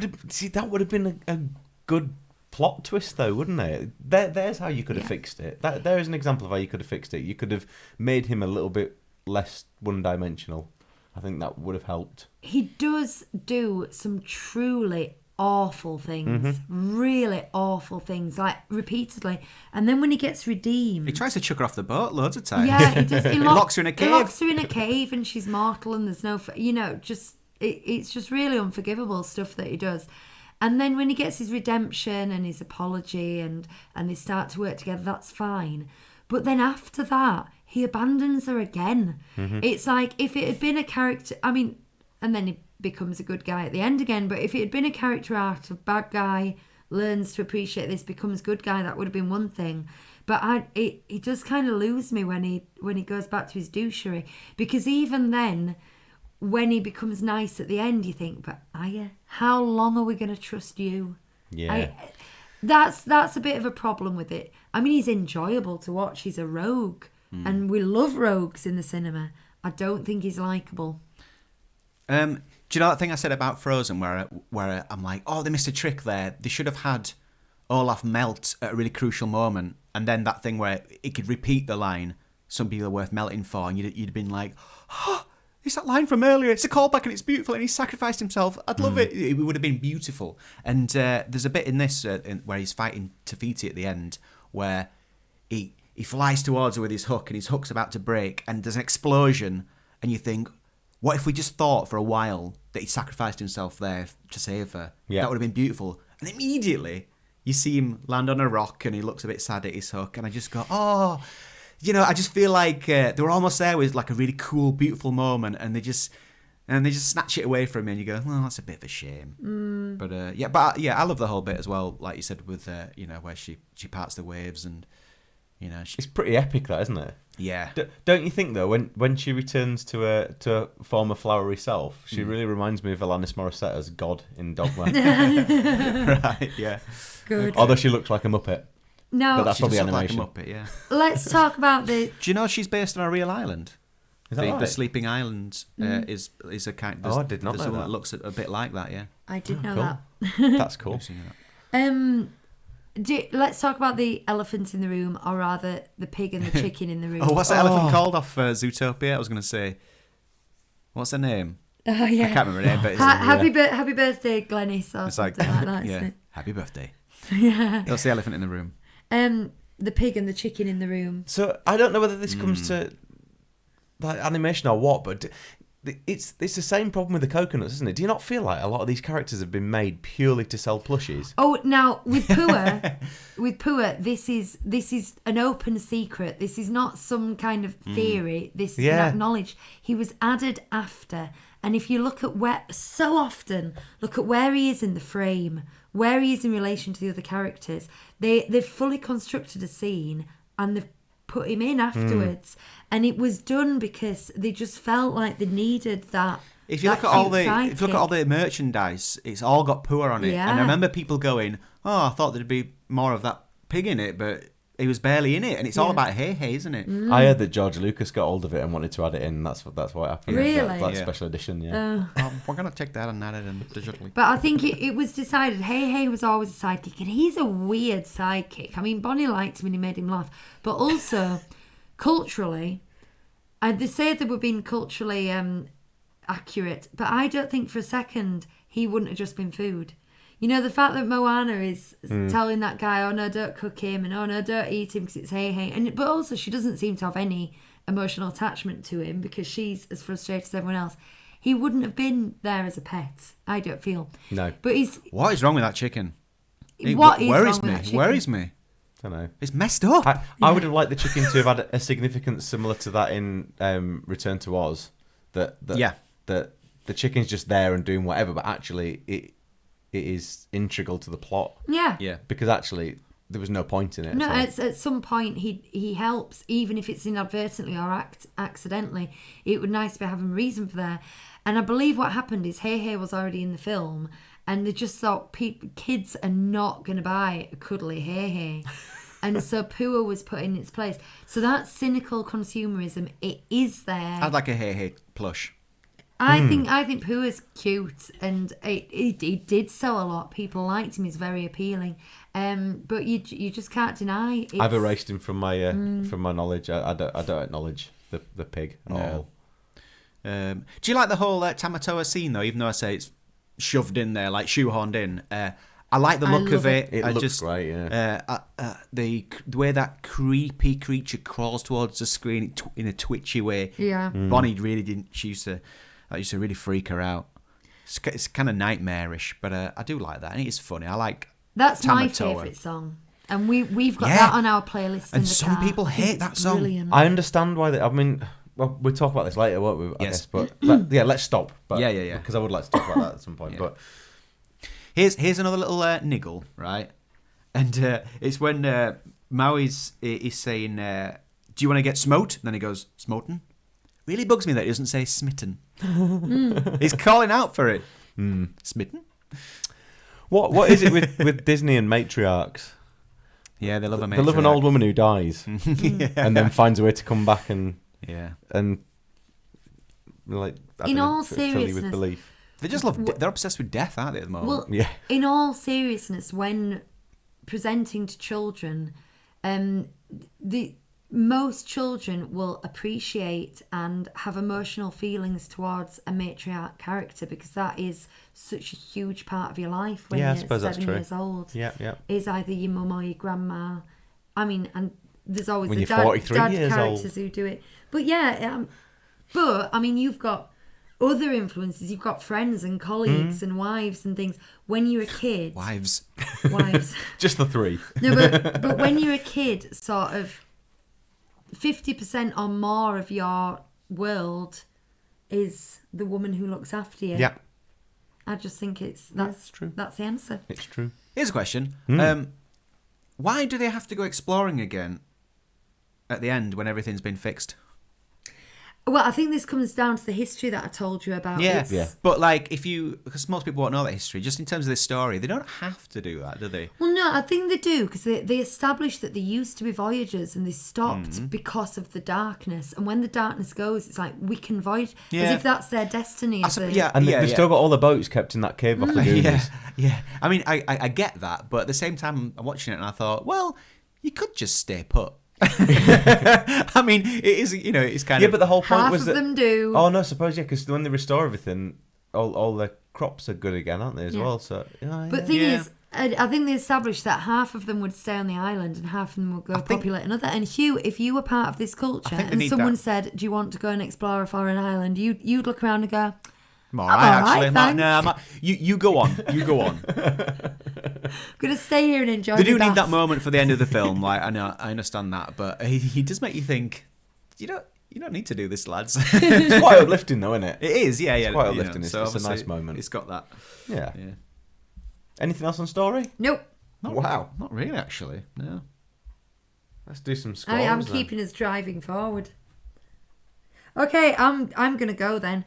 would have been a good plot twist, though, wouldn't it? There's how you could have fixed it. There is an example of how you could have fixed it. You could have made him a little bit less one-dimensional. I think that would have helped. He does do some truly awful things, really awful things, like repeatedly. And then when he gets redeemed, he tries to chuck her off the boat loads of times. Yeah, he does. He locks her in a cave. He locks her in a cave, and she's mortal, and there's no, just it's just really unforgivable stuff that he does. And then when he gets his redemption and his apology, and they start to work together, that's fine. But then after that, he abandons her again. It's like if it had been a character, I mean, and then he becomes a good guy at the end again, but if it had been a character arc of bad guy, learns to appreciate this, becomes good guy, that would have been one thing. But he does kind of lose me when he goes back to his douchery, because even then, when he becomes nice at the end, you think, but how long are we going to trust you? Yeah. That's a bit of a problem with it. I mean, he's enjoyable to watch. He's a rogue. And we love rogues in the cinema. I don't think he's likeable. Do you know that thing I said about Frozen where I'm like, oh, they missed a trick there. They should have had Olaf melt at a really crucial moment. And then that thing where it could repeat the line, some people are worth melting for. And you'd been like, oh, it's that line from earlier. It's a callback and it's beautiful. And he sacrificed himself. I'd love it. It would have been beautiful. And there's a bit in this where he's fighting Te Fiti at the end where he flies towards her with his hook, and his hook's about to break, and there's an explosion, and you think, what if we just thought for a while that he sacrificed himself there to save her? Yeah. That would have been beautiful. And immediately, you see him land on a rock, and he looks a bit sad at his hook, and I just go, oh, I just feel like they were almost there with like a really cool, beautiful moment, and they just And they just snatch it away from me, and you go, "Well, that's a bit of a shame." But I love the whole bit as well. Like you said, with where she parts the waves, and It's pretty epic, that, isn't it? yeah. Don't you think though, when she returns to a former flowery self, she really reminds me of Alanis Morissette's God in Dogma. Right, yeah. Good. Although she looks like a Muppet, Now, but that's She probably does look animation. like a Muppet, yeah. let's talk about the... Do you know she's based on a real island? Is that The right? Sleeping Island is a kind. Oh, I did not there's know one that. looks a bit like that, yeah. I did know cool. that. That's cool. I've seen that. Let's talk about the elephant in the room, or rather the pig and the chicken in the room. Oh, what's the elephant called off Zootopia? I was going to say, what's her name? Oh, yeah. I can't remember her name, but it's, Happy birthday, Glennis, or it's like, something like that, yeah, isn't it? happy birthday. Yeah. That's the elephant in the room. The pig and the chicken in the room. So I don't know whether this comes to like animation or what, but it's the same problem with the coconuts, isn't it? Do you not feel like a lot of these characters have been made purely to sell plushies? Oh, now with Pua, this is an open secret. This is not some kind of theory. This is acknowledged. He was added after, and if you look at where he is in the frame, where he is in relation to the other characters, they've fully constructed a scene and they've put him in afterwards, and it was done because they just felt like they needed that. If you look at all the merchandise, it's all got Pua on it. Yeah. And I remember people going, "Oh, I thought there'd be more of that pig in it, but he was barely in it." And it's all about Hey Hey, isn't it? I heard that George Lucas got hold of it and wanted to add it in. That's what happened. Really? That Yeah. special edition, yeah. We're gonna take that and add it in digitally. But I think it was decided Hey Hey was always a sidekick, and he's a weird sidekick. I mean, Bonnie liked him and he made him laugh. But also, culturally, and they say they were being culturally accurate, but I don't think for a second he wouldn't have just been food. You know, the fact that Moana is telling that guy, "Oh no, don't cook him," and "Oh no, don't eat him because it's Hey Hey," but also she doesn't seem to have any emotional attachment to him because she's as frustrated as everyone else. He wouldn't have been there as a pet, I don't feel. No. But he's... What is wrong with that chicken? What is worries wrong with me? that chicken? Worries me. I don't know. It's messed up. I would have liked the chicken to have had a significance similar to that in Return to Oz. That the chicken's just there and doing whatever, but actually it is integral to the plot. Yeah. Yeah. Because actually there was no point in it. No, at all. at some point he helps, even if it's inadvertently or accidentally. It would nice to be having reason for that. And I believe what happened is Hey Hey was already in the film, and they just thought kids are not going to buy a cuddly Hey Hey. And so Pua was put in its place. So that cynical consumerism, it is there. I'd like a Hey Hey plush. I think Pua's cute, and he did sell a lot. People liked him. He's very appealing. But you just can't deny. I've erased him from my knowledge. I don't acknowledge the pig at all. Do you like the whole Tamatoa scene though? Even though I say it's shoved in there, like shoehorned in. I like the look of it. It looks great, yeah. The way that creepy creature crawls towards the screen in a twitchy way. Yeah. Bonnie really didn't. That used to really freak her out. It's kind of nightmarish, but I do like that. And it's funny. I like That's my Tamatoa. favourite song. And we've got that on our playlist. And in the some car. people I think hate it's that song. Brilliant. I understand why well, we'll talk about this later, won't we? I guess. But let's stop. But, Yeah. Because I would like to talk about that at some point. Yeah. But Here's another little niggle, right? And it's when Maui's is saying, "Do you want to get smote?" And then he goes, "Smoten." Really bugs me that he doesn't say smitten. He's calling out for it. Smitten? what is it with Disney and matriarchs? Yeah, they love a matriarch. They love an old woman who dies and then finds a way to come back and like In all fill you with seriousness, belief. They just love. They're obsessed with death, aren't they? At the moment. Well, Yeah. in all seriousness, when presenting to children, most children will appreciate and have emotional feelings towards a matriarch character because that is such a huge part of your life when Yeah, I you're suppose that's 7 true. years old. Yeah. Is either your mum or your grandma. I mean, and there's always When the you're dad 43 years characters who do it. But yeah, but I mean, you've got other influences. You've got friends and colleagues and wives and things. When you're a kid, Wives. Just the three. No, but when you're a kid, sort of 50% or more of your world is the woman who looks after you. Yeah, I just think that's true. That's the answer. it's true. Here's a question. Why do they have to go exploring again at the end when everything's been fixed? Well, I think this comes down to the history that I told you about. Yeah, It's- But like, because most people won't know that history, just in terms of this story, they don't have to do that, do they? Well, no, I think they do, because they established that they used to be voyagers and they stopped because of the darkness. And when the darkness goes, it's like, we can voyage, Yeah. as if that's their destiny. as a- And they've still got all the boats kept in that cave off the Goonies. Yeah. I mean, I get that, but at the same time, I'm watching it and I thought, well, you could just stay put. I mean, it is, it's kind of... Yeah, but the whole point Half was of that... them do. Oh, no, suppose, because when they restore everything, all the crops are good again, aren't they, as Yeah. well? So, But the thing is, I think they established that half of them would stay on the island and half of them would go populate another. And Hugh, if you were part of this culture think they and need someone that. saed, do you want to go and explore a foreign island, you'd look around and go, I'm all I'm right, all right, actually. thanks. I'm not. You go on. You go on. I'm going to stay here and enjoy They the do need bath. that moment for the end of the film. Like, I know, I understand that, but he does make you think. You don't need to do this, lads. it's quite uplifting, though, isn't it? It is, yeah. It's quite uplifting. It's a obviously nice moment. It's got that. Yeah. Yeah. Anything else on story? Nope. Wow. Not really, actually. No. Let's do some scores. I'm then. keeping us driving forward. Okay, I'm going to go then.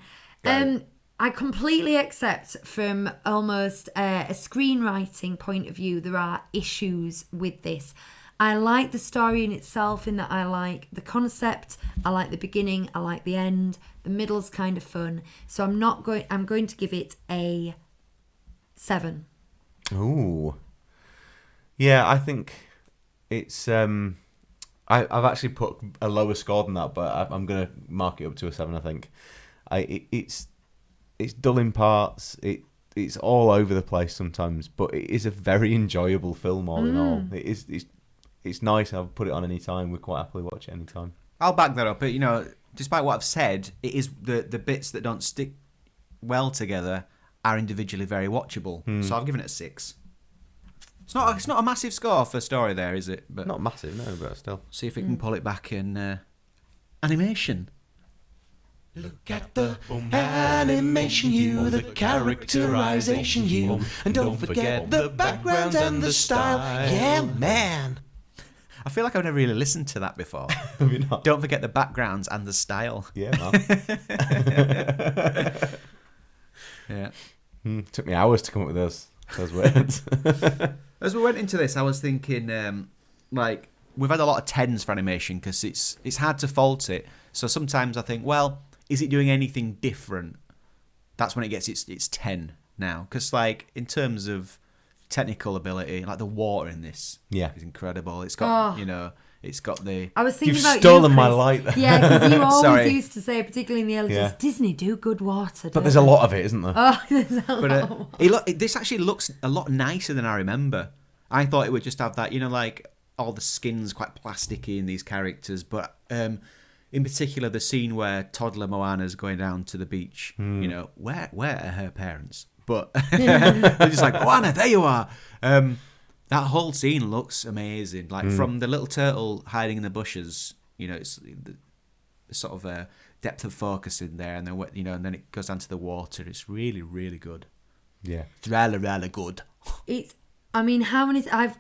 I completely accept from almost a screenwriting point of view there are issues with this. I like the story in itself in that I like the concept, I like the beginning, I like the end, the middle's kind of fun. So I'm going to give it a 7. Ooh. Yeah, I think it's... I've actually put a lower score than that, but I'm going to mark it up to a 7, I think. It's dull in parts. It's all over the place sometimes, but it is a very enjoyable film all in all. It's nice. I'll put it on any time. We'd quite happily watch it any time. I'll back that up. But, despite what I've said, it is the bits that don't stick well together are individually very watchable. So I've given it a 6. It's not a massive score for story there, is it? But Not massive, no, but still. see if we can pull it back in animation. Look at the animation, you, the characterization, you, and don't forget the background and the style. Yeah, man. I feel like I've never really listened to that before. Have you not? Don't forget the backgrounds and the style. Yeah, man. Yeah. Took me hours to come up with those words. As we went into this, I was thinking, we've had a lot of 10s for animation because it's hard to fault it. So sometimes I think, well, is it doing anything different? That's when it gets its 10 now. Because, in terms of technical ability, the water in this is incredible. It's got, it's got the... I was thinking You've about stolen you, my Chris. light there. Yeah, because you always Sorry. used to say, particularly in the early days, Disney do good water. But there's a lot of it, isn't there? Oh, there's a lot. But this actually looks a lot nicer than I remember. I thought it would just have that, all the skin's quite plasticky in these characters, but in particular the scene where toddler Moana's going down to the beach, where are her parents? But they're just like, Moana, there you are. That whole scene looks amazing. From the little turtle hiding in the bushes, it's the sort of depth of focus in there, and then and then it goes down to the water. It's really, really good. Yeah. It's really, really good. How many... I've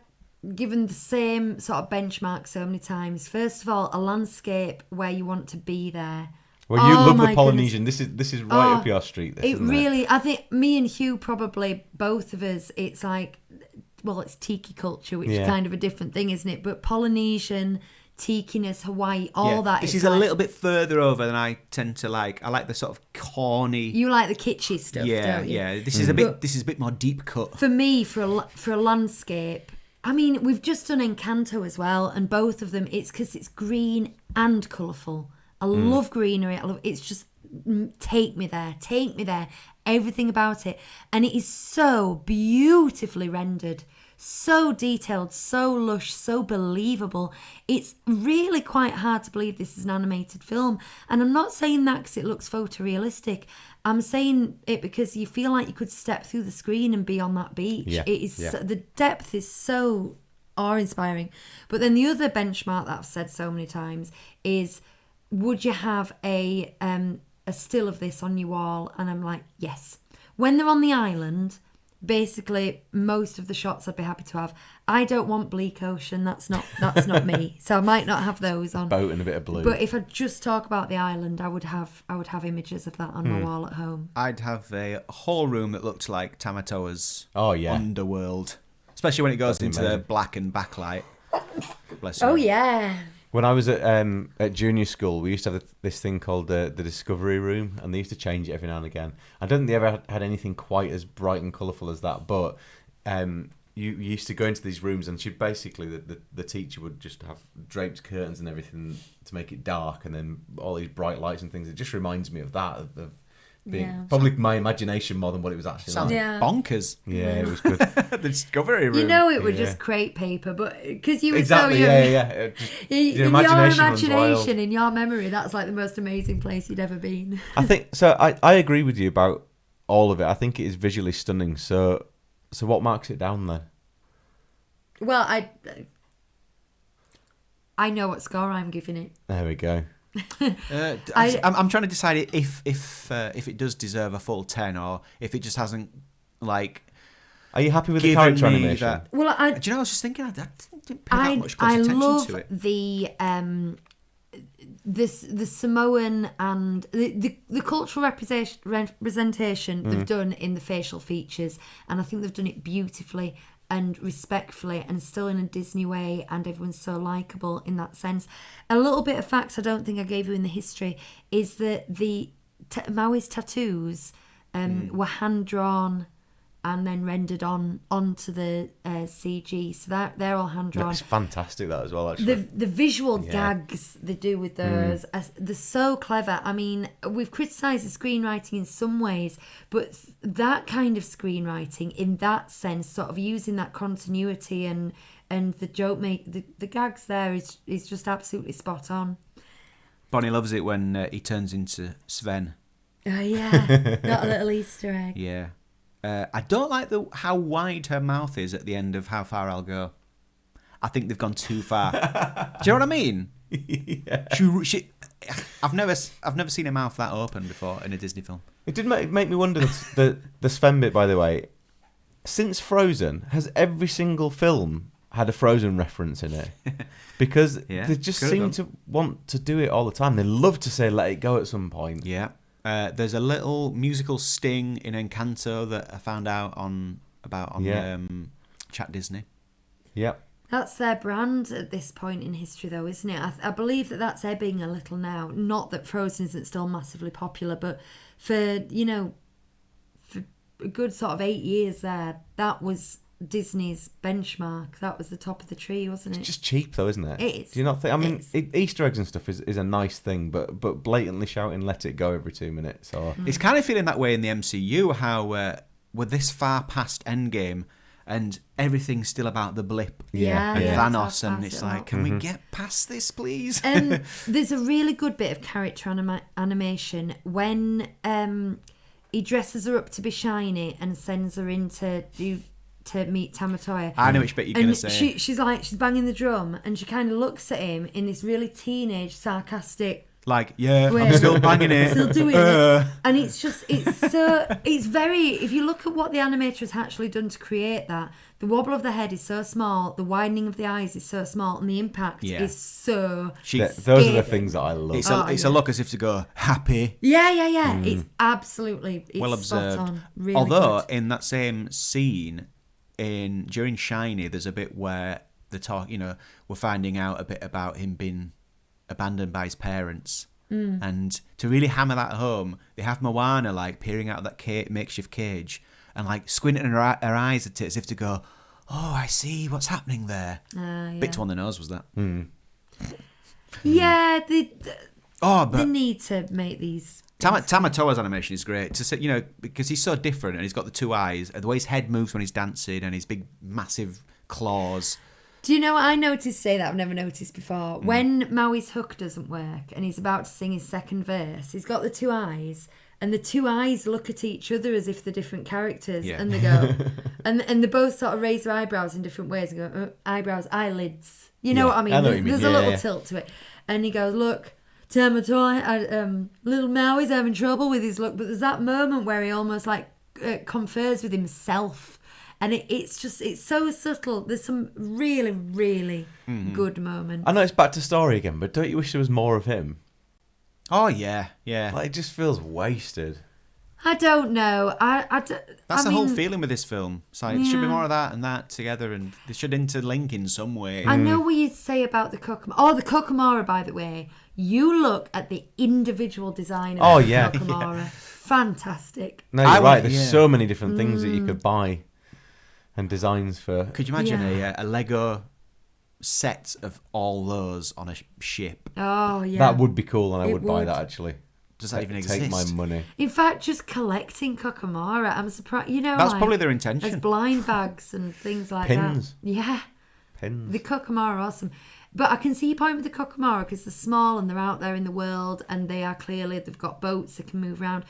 given the same sort of benchmark so many times. First of all, a landscape where you want to be there. Well, you Oh love my the Polynesian. This is right up your street. This, It isn't really... I think me and Hugh, probably both of us, it's it's tiki culture, which is kind of a different thing, isn't it? But Polynesian, tikiness, Hawaii, all that. This it's is a little bit further over than I tend to like. I like the sort of corny. You like the kitschy stuff, don't you? Yeah. This is a bit more deep cut. For me, for a landscape, we've just done Encanto as well, and both of them, it's because it's green and colourful. I love greenery. It's just take me there, everything about it. And it is so beautifully rendered, so detailed, so lush, so believable. It's really quite hard to believe this is an animated film. And I'm not saying that because it looks photorealistic. I'm saying it because you feel like you could step through the screen and be on that beach. Yeah. It is the depth is so awe-inspiring. But then the other benchmark that I've said so many times is, would you have a a still of this on your wall, and I'm like, yes. When they're on the island, basically most of the shots I'd be happy to have. I don't want bleak ocean. That's not me. So I might not have those on. Boat and a bit of blue. But if I just talk about the island, I would have images of that on my wall at home. I'd have a whole room that looked like Tamatoa's Oh, underworld, especially when it goes into the black and backlight. Bless you. Oh yeah. When I was at junior school, we used to have this thing called the Discovery Room, and they used to change it every now and again. I don't think they ever had anything quite as bright and colourful as that, but you used to go into these rooms, and she'd basically, the teacher would just have draped curtains and everything to make it dark, and then all these bright lights and things. It just reminds me of that, of being probably my imagination more than what it was actually Sounds like. bonkers. Yeah, it was good. The Discovery Room. You know it was just crepe paper, but because you were Exactly, so young. yeah. In Your your imagination runs wild. imagination, in your memory, that's like the most amazing place you'd ever been. I think so. I agree with you about all of it. I think it is visually stunning. So what marks it down then? Well, I know what score I'm giving it. There we go. I'm trying to decide if it does deserve a full 10 or if it just hasn't like. Are you happy with the given character me animation? that- Well, Do you know? I was just thinking. I didn't pay that much close I attention love to it. the Samoan and the cultural representation they've done in the facial features, and I think they've done it beautifully and respectfully and still in a Disney way, and everyone's so likeable in that sense. A little bit of facts I don't think I gave you in the history is that the Maui's tattoos were hand drawn and then rendered onto the CG, so they're all hand drawn. It's fantastic that as well. Actually, The visual gags they do with those, they're so clever. I mean, we've criticised the screenwriting in some ways, but that kind of screenwriting, in that sense, sort of using that continuity and the joke the gags there is just absolutely spot on. Bonnie loves it when he turns into Sven. Oh yeah, got a little Easter egg. Yeah. I don't like how wide her mouth is at the end of How Far I'll Go. I think they've gone too far. Do you know what I mean? Yeah. I've never seen her mouth that open before in a Disney film. It did make me wonder the Sven bit, by the way. Since Frozen, has every single film had a Frozen reference in it? Because they just seem to want to do it all the time. They love to say "Let it go" at some point. Yeah. There's a little musical sting in Encanto that I found out on Chat Disney. Yep. That's their brand at this point in history, though, isn't it? I believe that's ebbing a little now. Not that Frozen isn't still massively popular, but for a good sort of 8 years there, that was Disney's benchmark. That was the top of the tree, wasn't it? It's just cheap, though, isn't it? It is. Do you not think? I mean, Easter eggs and stuff is a nice thing, but blatantly shouting "Let it go" every 2 minutes, or It's kind of feeling that way in the MCU. How we're this far past Endgame, and everything's still about the blip and Thanos, and it's like, can we get past this, please? There's a really good bit of character animation when he dresses her up to be shiny and sends her in to meet Tamatoa. I know which bit you're going to say. She's banging the drum, and she kind of looks at him in this really teenage, sarcastic, like, yeah, way. I'm still banging it. Still doing it. And it's very, if you look at what the animator has actually done to create that, the wobble of the head is so small, the widening of the eyes is so small, and the impact is so those are the things that I love. It's a look as if to go, happy. Yeah. It's absolutely Well spot observed. on. Really Although, good. in that same scene, during Shiny, there's a bit where we're finding out a bit about him being abandoned by his parents. And to really hammer that home, they have Moana like peering out of that makeshift cage and like squinting her eyes at it as if to go, oh, I see what's happening there. Bit to on the nose was that. Yeah, they But need to make these. Tamatoa's animation is great to say, because he's so different and he's got the two eyes, and the way his head moves when he's dancing and his big massive claws. Do you know what I noticed today that I've never noticed before? When Maui's hook doesn't work and he's about to sing his second verse, he's got the two eyes, and the two eyes look at each other as if they're different characters, and they go, and they both sort of raise their eyebrows in different ways and go, eyebrows, eyelids. You know what I mean? I know what you mean. There's a little tilt to it. And he goes, look, Tell my toy, little Maui's having trouble with his look. But there's that moment where he almost like confers with himself. And it's so subtle. There's some really, really good moments. I know it's back to story again, but don't you wish there was more of him? Oh, yeah, yeah. Like, it just feels wasted. I don't know. That's the whole feeling with this film. It's like, there should be more of that and that together, and they should interlink in some way. I know what you'd say about the Kookaburra. Oh, the Kookaburra, by the way. You look at the individual design of the Kookaburra. Fantastic. No, you're right. There's so many different things that you could buy and designs for. Could you imagine a Lego set of all those on a ship? Oh, yeah. That would be cool, and I would buy that, actually. Does that even exist? Take my money. In fact, just collecting Kookaburra, I'm surprised. You know, that's probably their intention. As blind bags and things like Pins. that. Yeah. Pins. The Kookaburra are awesome. But I can see your point with the Kookaburra because they're small and they're out there in the world and they've got boats that can move around.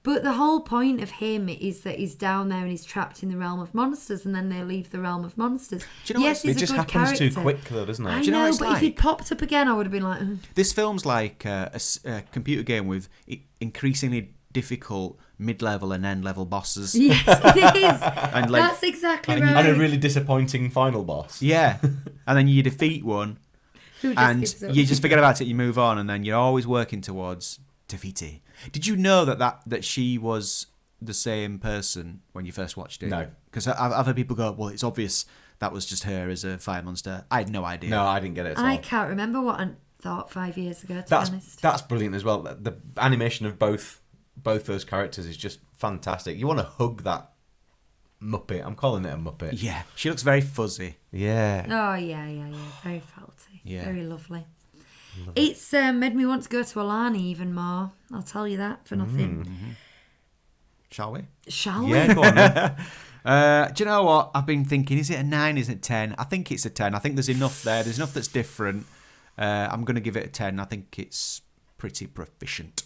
But the whole point of him is that he's down there and he's trapped in the realm of monsters, and then they leave the realm of monsters. Do you know yes, he's it just a good happens character. too quick, though, doesn't it? I Do you know know, what it's but like? if he'd popped up again, I would have been like... This film's like a computer game with increasingly difficult mid-level and end-level bosses. Yes, it is. And like, that's exactly right. And a really disappointing final boss. yeah. And then you defeat one, Who just and gives up. you just forget about it, you move on, and then you're always working towards defeating. Did you know that she was the same person when you first watched it? No. Because I've heard people go, well, it's obvious that was just her as a fire monster. I had no idea. No, I didn't get it at all. I can't remember what I thought 5 years ago, to be honest. That's brilliant as well. The animation of both those characters is just fantastic. You want to hug that Muppet. I'm calling it a Muppet. Yeah. She looks very fuzzy. Yeah. Oh, yeah. Very faulty. Yeah. Very lovely. It's made me want to go to Alani even more. I'll tell you that for nothing. Mm-hmm. Shall we? Shall we? Yeah, go on then. Do you know what? I've been thinking, is it a 9? Is it 10? I think it's a 10. I think there's enough there. There's enough that's different. I'm going to give it a 10. I think it's pretty proficient.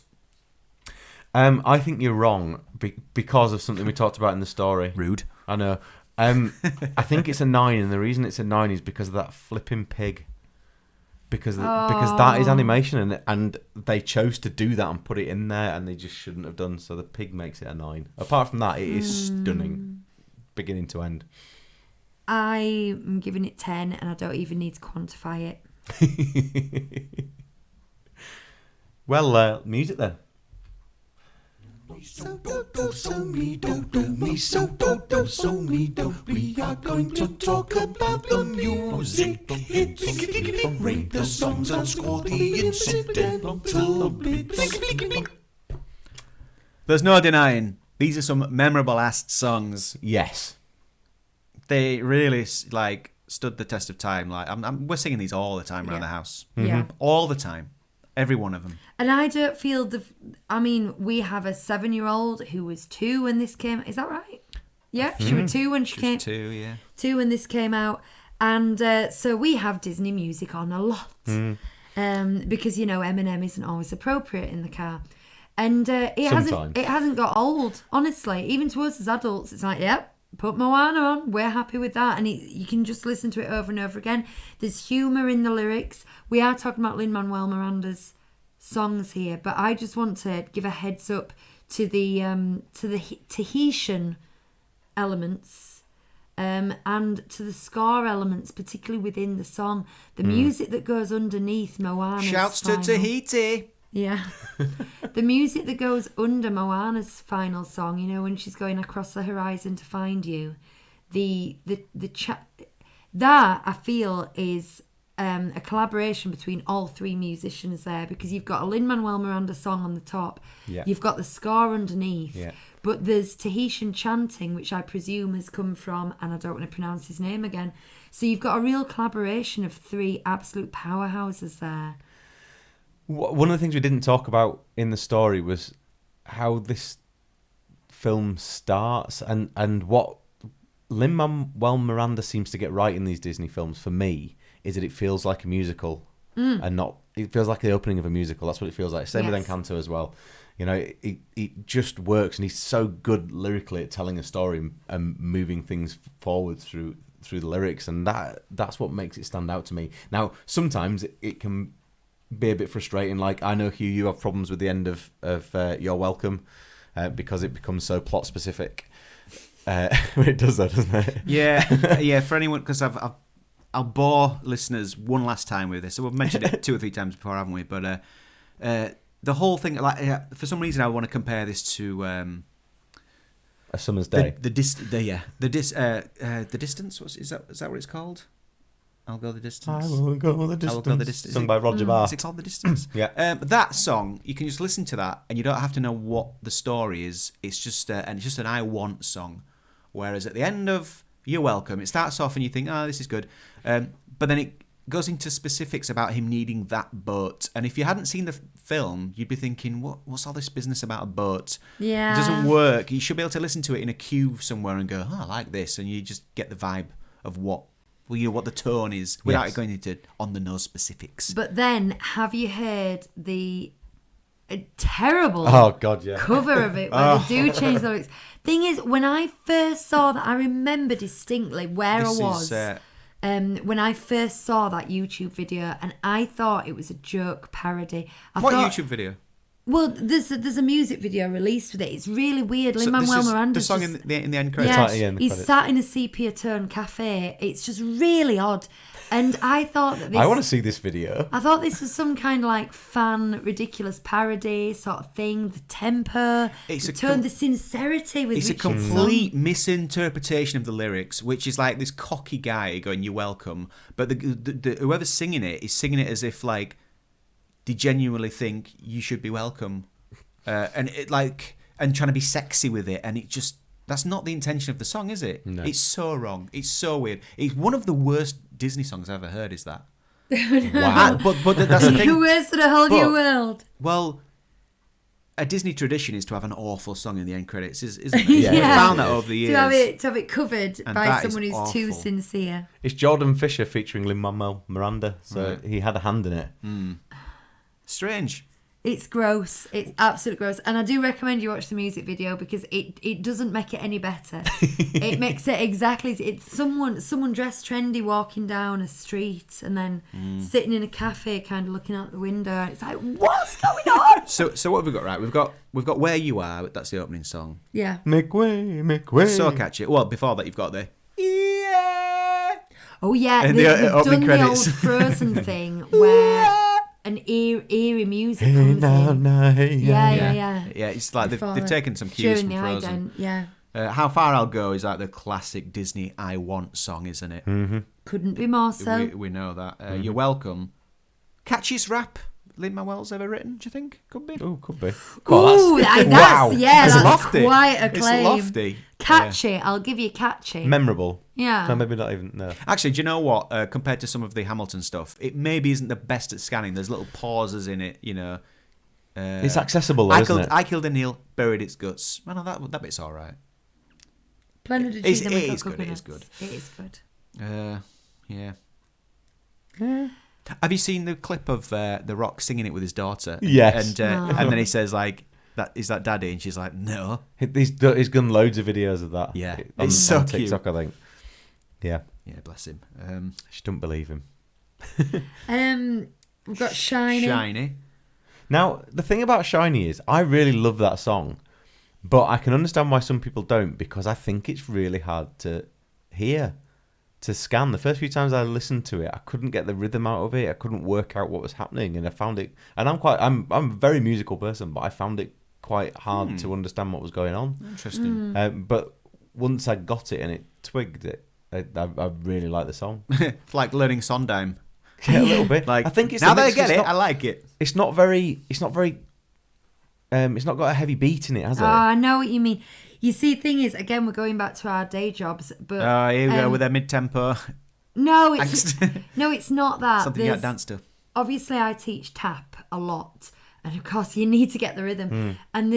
I think you're wrong because of something we talked about in the story. Rude. I know. I think it's a 9, and the reason it's a 9 is because of that flipping pig. Because that is animation, and they chose to do that and put it in there, and they just shouldn't have done. So the pig makes it a 9. Apart from that, it is stunning, beginning to end. I'm giving it 10, and I don't even need to quantify it. Well, music then. So do do so me do do me so do do so me do. We are going to talk about the music hits, rate the songs and score the incidental bits. There's no denying, these are some memorable ass songs. Yes. They really stood the test of time. Like we're singing these all the time around the house. Yeah. All the time. Every one of them. And I don't feel we have a 7-year-old who was 2 when this came. Is that right? Yeah, she was 2 when she came. 2, yeah. 2 when this came out, and so we have Disney music on a lot, because Eminem isn't always appropriate in the car, and it hasn't got old. Honestly, even to us as adults, it's like, yep. Put Moana on, we're happy with that, and you can just listen to it over and over again. There's humour in the lyrics. We are talking about Lin-Manuel Miranda's songs here, but I just want to give a heads up to the Tahitian elements and to the score elements, particularly within the song. The music that goes underneath Moana's Shouts to final. Tahiti. Yeah. The music that goes under Moana's final song, when she's going across the horizon to find you, that I feel is a collaboration between all 3 musicians there, because you've got a Lin-Manuel Miranda song on the top, you've got the score underneath, but there's Tahitian chanting, which I presume has come from, and I don't want to pronounce his name again, so you've got a real collaboration of 3 absolute powerhouses there. One of the things we didn't talk about in the story was how this film starts, and what Lin-Manuel Miranda seems to get right in these Disney films, for me, is that it feels like a musical, and not. It feels like the opening of a musical. That's what it feels like. Same with Encanto as well. It just works, and he's so good lyrically at telling a story and moving things forward through the lyrics, and that's what makes it stand out to me. Now, sometimes it can be a bit frustrating. Like, I know, Hugh, you have problems with the end of You're Welcome because it becomes so plot specific. It does that, doesn't it? Yeah. For anyone, because I'll bore listeners one last time with this. So we've mentioned it 2 or 3 times before, haven't we? But the whole thing, like, for some reason, I want to compare this to A Summer's Day. the distance. Is that what it's called? I'll go the distance. I will go the distance. I will go the distance. Sung by Roger Bart. Is it called The Distance? Yeah. That song, you can just listen to that, and you don't have to know what the story is. It's just and it's just an I want song. Whereas at the end of You're Welcome, it starts off and you think, this is good, but then it goes into specifics about him needing that boat. And if you hadn't seen the film, you'd be thinking, what's all this business about a boat? Yeah. It doesn't work. You should be able to listen to it in a queue somewhere and go, I like this, and you just get the vibe of what the tone is without it going into on the nose specifics. But then, have you heard the terrible cover of it where they do change the lyrics? Thing is, when I first saw that, I remember distinctly where I was. When I first saw that YouTube video, and I thought it was a joke parody. What YouTube video? Well, there's a music video released with it. It's really weird. Lin-Manuel Miranda. The song in the end credits. Yeah, he's sat in a sepia tone cafe. It's just really odd. And I thought that this... I want to see this video. I thought this was some kind of like fan ridiculous parody sort of thing. The tempo, the sincerity with it's which a complete misinterpretation of the lyrics, which is like this cocky guy going, "You're welcome," but the whoever's singing it is singing it as if like they genuinely think you should be welcome, and trying to be sexy with it, and it just. That's not the intention of the song, is it? No. It's so wrong. It's so weird. It's one of the worst Disney songs I've ever heard, is that. Wow. But that's the thing. Where's the whole new world? Well, a Disney tradition is to have an awful song in the end credits, isn't it? Yeah. We've found that over the years. To have it covered And by that someone is who's too awful. sincere. It's Jordan Fisher featuring Lin-Manuel Miranda, so he had a hand in it. Strange. It's gross. It's absolutely gross. And I do recommend you watch the music video because it doesn't make it any better. It makes it exactly... It's someone dressed trendy walking down a street and then sitting in a cafe kind of looking out the window. It's like, what's going on? So what have we got, right? We've got Where You Are. That's the opening song. Yeah. Make way. So catchy. Well, before that, you've got the... Yeah. Oh, yeah. And They've the done opening the credits. old Frozen thing where... an eerie music comes in. Yeah. Yeah, it's like Before they've taken some cues during from the Frozen. ident, yeah. How Far I'll Go is like the classic Disney I Want song, isn't it? Couldn't be more so. We know that. You're Welcome. Catchiest rap Lin-Manuel's ever written, do you think? Could be. Oh, could be. Ooh, that's wow. yeah, It's that's lofty. quite a It's claim. lofty. Catchy, I'll give you catchy. Memorable. Yeah. No, maybe not even, no. Actually, do you know what? Compared to some of the Hamilton stuff, it maybe isn't the best at scanning. There's little pauses in it, you know. It's accessible, though, isn't it? I Killed a Neil, Buried Its Guts. Well, no, that bit's all right. Planet of It Cheese is and good, Without it is Coconuts. It is good. Yeah. Have you seen the clip of The Rock singing it with his daughter? Yes. And then he says, like, "Is that Daddy?" And she's like, "No." He's done loads of videos of that. Yeah. On, It's so on cute. TikTok, I think. Yeah. Yeah, bless him. She don't believe him. We've got Shiny. Now, the thing about Shiny is, I really love that song, but I can understand why some people don't, because I think it's really hard to hear, to scan. The first few times I listened to it, I couldn't get the rhythm out of it. I couldn't work out what was happening, and I found it. And I'm a very musical person, but I found it quite hard to understand what was going on. Interesting. But once I got it and it twigged it, I really like the song. It's like learning Sondheim. Yeah, a little bit. Like, I think it's now the that I mix, get it, not, I like it. It's not very. It's not got a heavy beat in it, has it? Oh, I know what you mean. You see, thing is, again, we're going back to our day jobs, but Here we go with their mid-tempo. no, it's not that. Something you got dance to. Obviously, I teach tap a lot, and of course, you need to get the rhythm. And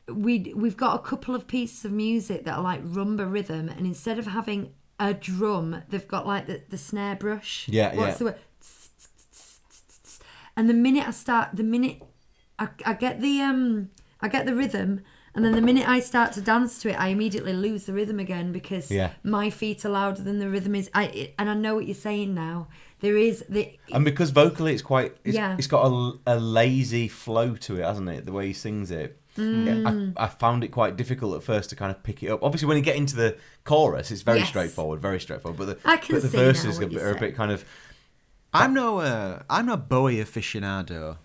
we've got a couple of pieces of music that are like rumba rhythm, and instead of having a drum, they've got like the snare brush. What's the word? And the minute I get the rhythm, and then the minute I start to dance to it, I immediately lose the rhythm again because my feet are louder than the rhythm is. And I know what you're saying now. There is And because vocally it's Yeah. it's got a lazy flow to it, hasn't it? The way he sings it. I found it quite difficult at first to kind of pick it up. Obviously, when you get into the chorus, it's very Yes. straightforward. But I can the see now verses what you're are a bit saying. kind of. I'm no Bowie aficionado.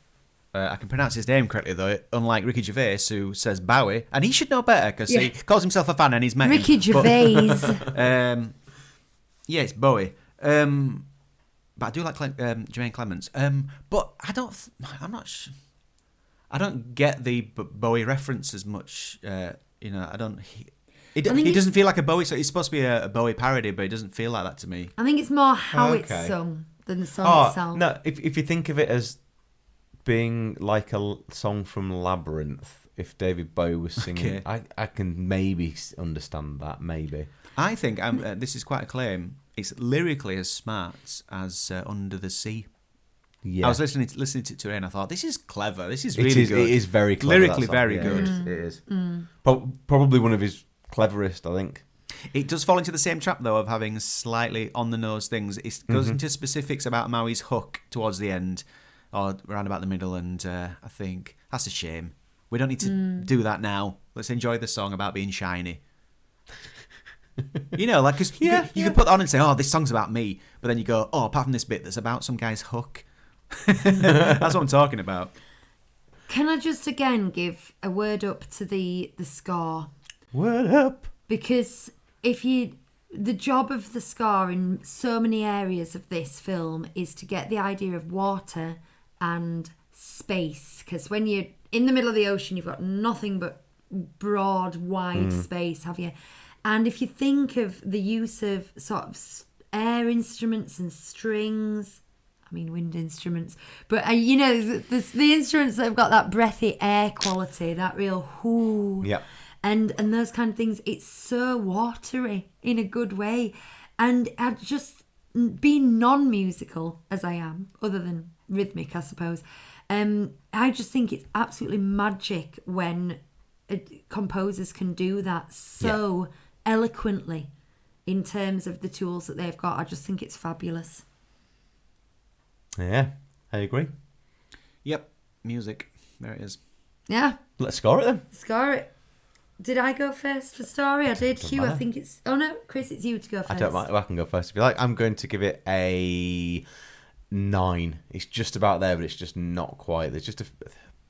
I can pronounce his name correctly though, unlike Ricky Gervais, who says Bowie, and he should know better because he calls himself a fan and he's met Ricky him. Gervais. But, yeah, it's Bowie. But I do like Jermaine Clements. But I'm not. I don't get the Bowie reference as much. You know, I don't. He doesn't feel like a Bowie. So he's supposed to be a Bowie parody, but it doesn't feel like that to me. I think it's more how it's Okay. sung than the song itself. No, if you think of it as being like a song from Labyrinth, if David Bowie was singing, Okay. I can maybe understand that, maybe. I think this is quite a claim. It's lyrically as smart as Under the Sea. Yeah. I was listening to it today and I thought, this is clever. This is really good. It is very clever. Lyrically that song. very Yeah, good. It is. Probably one of his cleverest, I think. It does fall into the same trap, though, of having slightly on-the-nose things. It goes into specifics about Maui's hook towards the end, or around about the middle, and I think that's a shame. We don't need to do that now. Let's enjoy the song about being shiny. You know, like, because you can put on and say, oh, this song's about me, but then you go, oh, apart from this bit that's about some guy's hook. That's what I'm talking about. Can I just again give a word up to the score? Word up. Because the job of the score in so many areas of this film is to get the idea of water and space. Because when you're in the middle of the ocean, you've got nothing but broad, wide space, have you? And if you think of the use of sort of air instruments and strings, I mean wind instruments, but you know, the instruments that have got that breathy air quality, that real whoo. Yeah. And those kind of things, it's so watery in a good way. And I just, being non-musical as I am, other than rhythmic, I suppose, I just think it's absolutely magic when composers can do that so eloquently in terms of the tools that they've got. I just think it's fabulous. Yeah, I agree. Yep, music. There it is. Yeah, Let's score it then. score it. Did I go first for story? I did. Hugh, I matter. think it's... Oh, no, Chris, it's you to go first. I don't mind. I can go first if you like. I'm going to give it a 9. It's just about there, but it's just not quite. There's just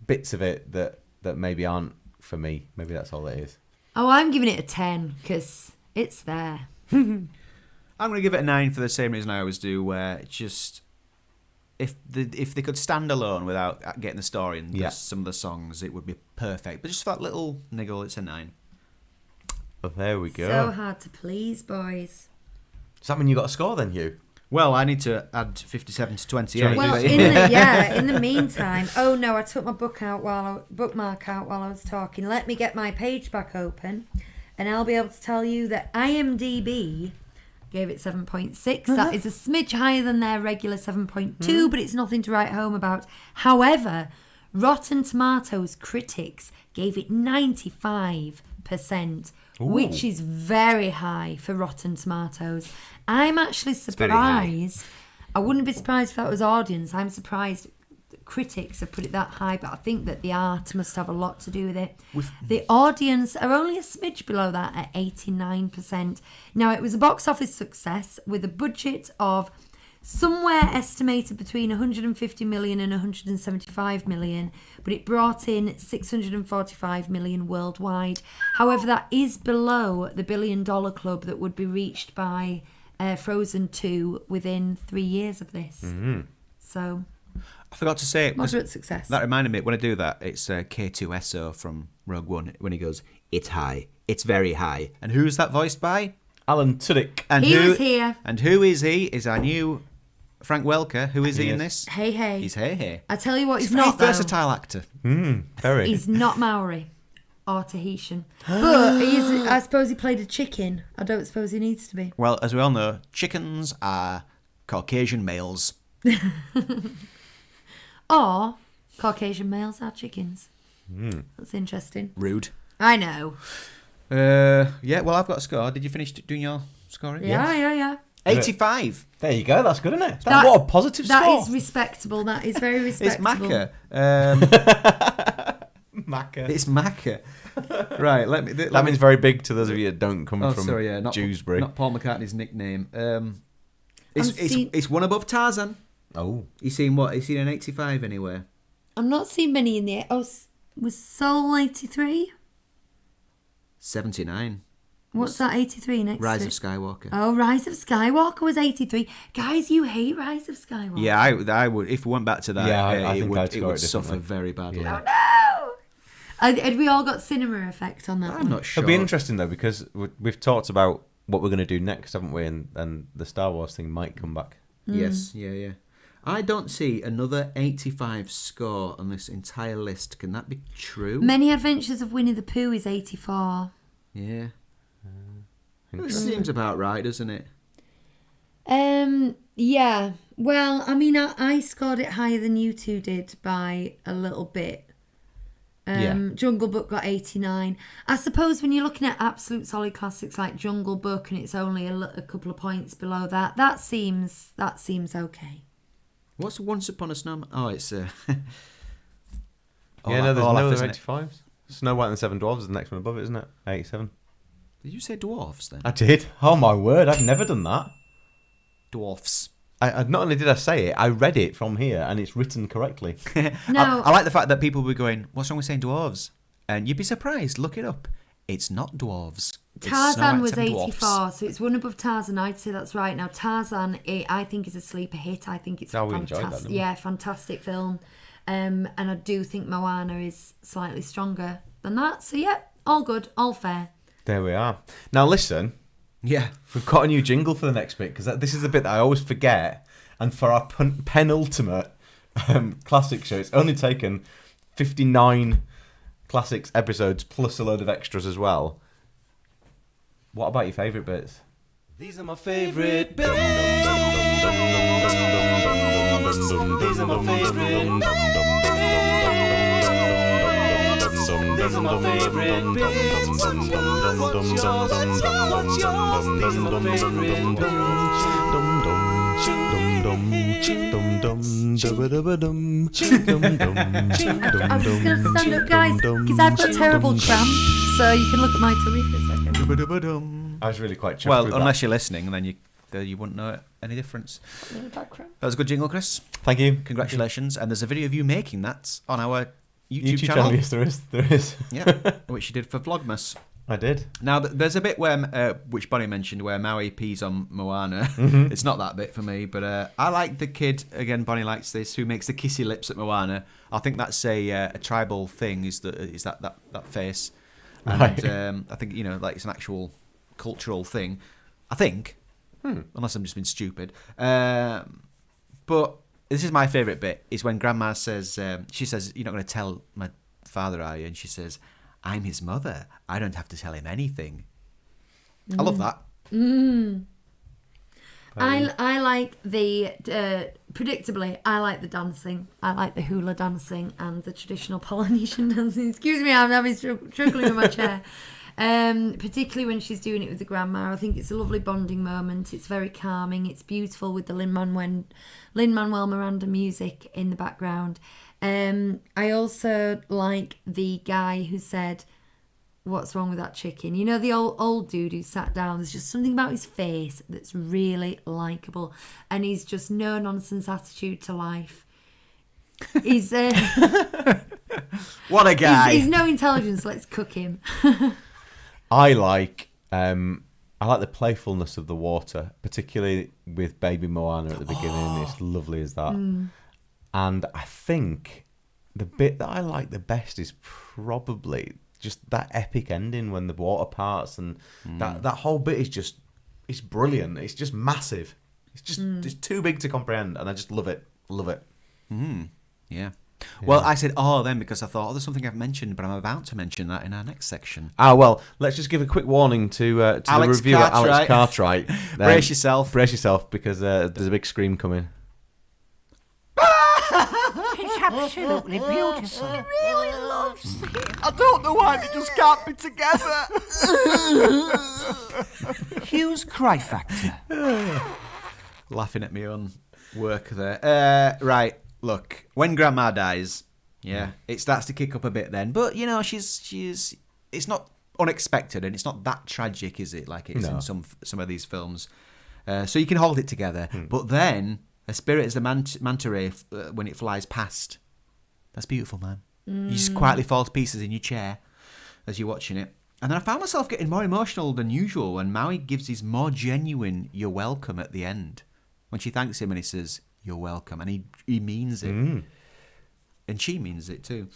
bits of it that maybe aren't for me. Maybe that's all it is. Oh, I'm giving it a 10 because it's there. I'm going to give it a 9 for the same reason I always do, where it's just... If they could stand alone without getting the story and some of the songs, it would be perfect. But just for that little niggle, it's a 9. Well, there we go. So hard to please, boys. Does that mean you got a score then, Hugh? Well, I need to add 57 to 28. Well, but- in the meantime, oh no, I took my bookmark out while I was talking. Let me get my page back open, and I'll be able to tell you that IMDb gave it 7.6. That is a smidge higher than their regular 7.2, but it's nothing to write home about. However, Rotten Tomatoes critics gave it 95%, which is very high for Rotten Tomatoes. I'm actually very high. surprised. I wouldn't be surprised if that was audience. I'm surprised critics have put it that high, but I think that the art must have a lot to do with it. The audience are only a smidge below that at 89%. Now, it was a box office success with a budget of somewhere estimated between 150 million and 175 million, but it brought in 645 million worldwide. However, that is below the $1 billion club that would be reached by Frozen 2 within 3 years of this. So... I forgot to say it. 'cause moderate success. That reminded me, when I do that, it's K2SO from Rogue One when he goes, "It's high. It's very high." And who's that voiced by? Alan Tudyk. And He was here. And who is he? Is our new Frank Welker. Who is he in this? Hey, hey. He's Hey. I tell you what, he's a very not, though. versatile actor. Very. He's not Maori or Tahitian. But he is, I suppose he played a chicken. I don't suppose he needs to be. Well, as we all know, chickens are Caucasian males. Or Caucasian males are chickens. That's interesting. Rude. I know. Yeah, well, I've got a score. Did you finish doing your scoring? Yeah. 85. There you go. That's good, isn't it? That- What a positive score. That is respectable. That is very It's respectable. Macca. Macca. It's Macca. Right, let me... That means very big to those of you that don't come from not Dewsbury. Not Paul McCartney's nickname. seeing- It's one above Tarzan. Oh. You seen what? You seen an 85 anywhere? I'm not seeing many in there. Oh, was Soul 83? 79. What's that 83 next Rise to of it? Skywalker. Oh, Rise of Skywalker was 83. Guys, you hate Rise of Skywalker. Yeah, I would. If we went back to that, Yeah, I it think would, I'd it score would it suffer differently. very badly. Yeah. No! Had we all got cinema effect on that I'm one? not sure. It'll be interesting, though, because we've talked about what we're going to do next, haven't we? And the Star Wars thing might come back. Yes, yeah. I don't see another 85 score on this entire list. Can that be true? Many Adventures of Winnie the Pooh is 84. Yeah. It seems about right, doesn't it? Yeah. Well, I mean, I scored it higher than you two did by a little bit. Jungle Book got 89. I suppose when you're looking at absolute solid classics like Jungle Book and it's only a couple of points below that, that seems okay. What's Once Upon a Snowman? Oh, it's... Yeah, no, there's no other 85s. Snow White and the Seven Dwarfs is the next one above it, isn't it? 87. Did you say dwarfs then? I did. Oh, my word. I've never done that. Dwarfs. I not only did I say it, I read it from here, and it's written correctly. No. I like the fact that people were going, what's wrong with saying dwarves? And you'd be surprised. Look it up. It's not dwarves. It's Snow White Tarzan and was Seven 84, Dwarfs. so it's one above Tarzan. I'd say that's right. Now, Tarzan, I think, is a sleeper hit. I think it's Oh, we enjoyed that, fantastic. didn't we? Yeah, fantastic film. And I do think Moana is slightly stronger than that. So, yeah, all good, all fair. There we are. Now, listen. Yeah. We've got a new jingle for the next bit, because this is the bit that I always forget. And for our penultimate classic show, it's only taken 59 classics episodes plus a load of extras as well. What about your favourite bits? These are my favorite bits. These are my favorite. These are my favorite bits. What's yours? What's yours? These are my favorite I'm just going to stand up, guys, because I've got terrible cramp. So you can look at my tummy for a second. I was really quite chuffed Well, with unless you're listening, then you wouldn't know any difference. That was a good jingle, Chris. Thank you. Congratulations. And there's a video of you making that on our YouTube channel. channel. Yes, there is. Yeah, which you did for Vlogmas. I did. Now, there's a bit where, which Bonnie mentioned, where Maui pees on Moana. It's not that bit for me, but I like the kid, again, Bonnie likes this, who makes the kissy lips at Moana. I think that's a tribal thing, is that face. And Right. I think, like it's an actual cultural thing. I think, unless I'm just being stupid. But this is my favourite bit, is when Grandma says, she says, you're not going to tell my father, are you? And she says, I'm his mother. I don't have to tell him anything. I love that. I like the predictably. I like the dancing. I like the hula dancing and the traditional Polynesian dancing. Excuse me, I'm having struggling with my chair. Particularly when she's doing it with the grandma. I think it's a lovely bonding moment. It's very calming. It's beautiful with the Lin-Manuel Miranda music in the background. I also like the guy who said, what's wrong with that chicken? You know, the old dude who sat down. There's just something about his face that's really likeable. And he's just no nonsense attitude to life. He's What a guy. He's no intelligence. Let's cook him. I like the playfulness of the water, particularly with baby Moana at the beginning. It's lovely as that. And I think the bit that I like the best is probably just that epic ending when the water parts, and that whole bit is just, it's brilliant. It's just massive. It's just it's too big to comprehend, and I just love it. Love it. Yeah. Well, I said, then because I thought, there's something I've mentioned, but I'm about to mention that in our next section. Well, let's just give a quick warning to the reviewer, Alex Cartwright. Brace yourself. Brace yourself, because there's a big scream coming. It's absolutely beautiful. He really loves it. I don't know why they just can't be together. Hugh's cry factor. Laughing at me on work there. Right, look, when Grandma dies, it starts to kick up a bit then. But, you know, she's it's not unexpected and it's not that tragic, is it? Like it's in some of these films. So you can hold it together. But then, a spirit as the manta ray when it flies past. That's beautiful, man. You just quietly fall to pieces in your chair as you're watching it. And then I found myself getting more emotional than usual when Maui gives his more genuine "you're welcome" at the end. When she thanks him and he says, "You're welcome." And he means it. And she means it too.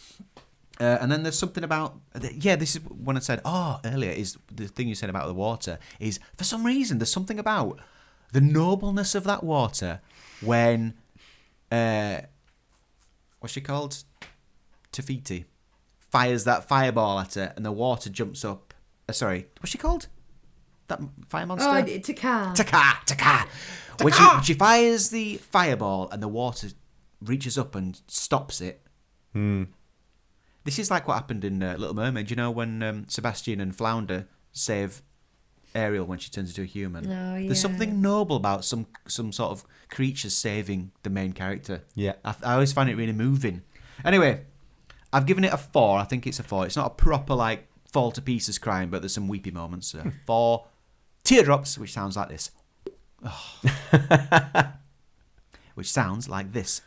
And then there's something about... this is when I said, earlier, is the thing you said about the water, is for some reason there's something about the nobleness of that water when... what's she called? Tafiti fires that fireball at her and the water jumps up. Sorry, what's she called? That fire monster? Oh, Taka. Taka. When she fires the fireball and the water reaches up and stops it. This is like what happened in Little Mermaid. You know when Sebastian and Flounder save Ariel when she turns into a human? Oh, yeah. There's something noble about some sort of creature saving the main character. Yeah. I always find it really moving. Anyway, I've given it a 4. I think it's a 4. It's not a proper, like, fall to pieces crying, but there's some weepy moments. 4 teardrops, which sounds like this. Which sounds like this.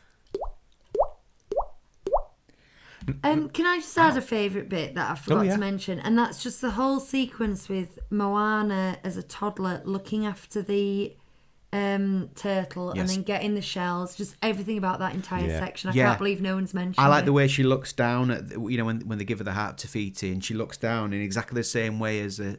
Can I just add a favourite bit that I forgot to mention? And that's just the whole sequence with Moana as a toddler looking after the turtle and then getting the shells. Just everything about that entire section. I can't believe no one's mentioned I like it. the way she looks down at, when they give her the heart to Tafiti, and she looks down in exactly the same way as a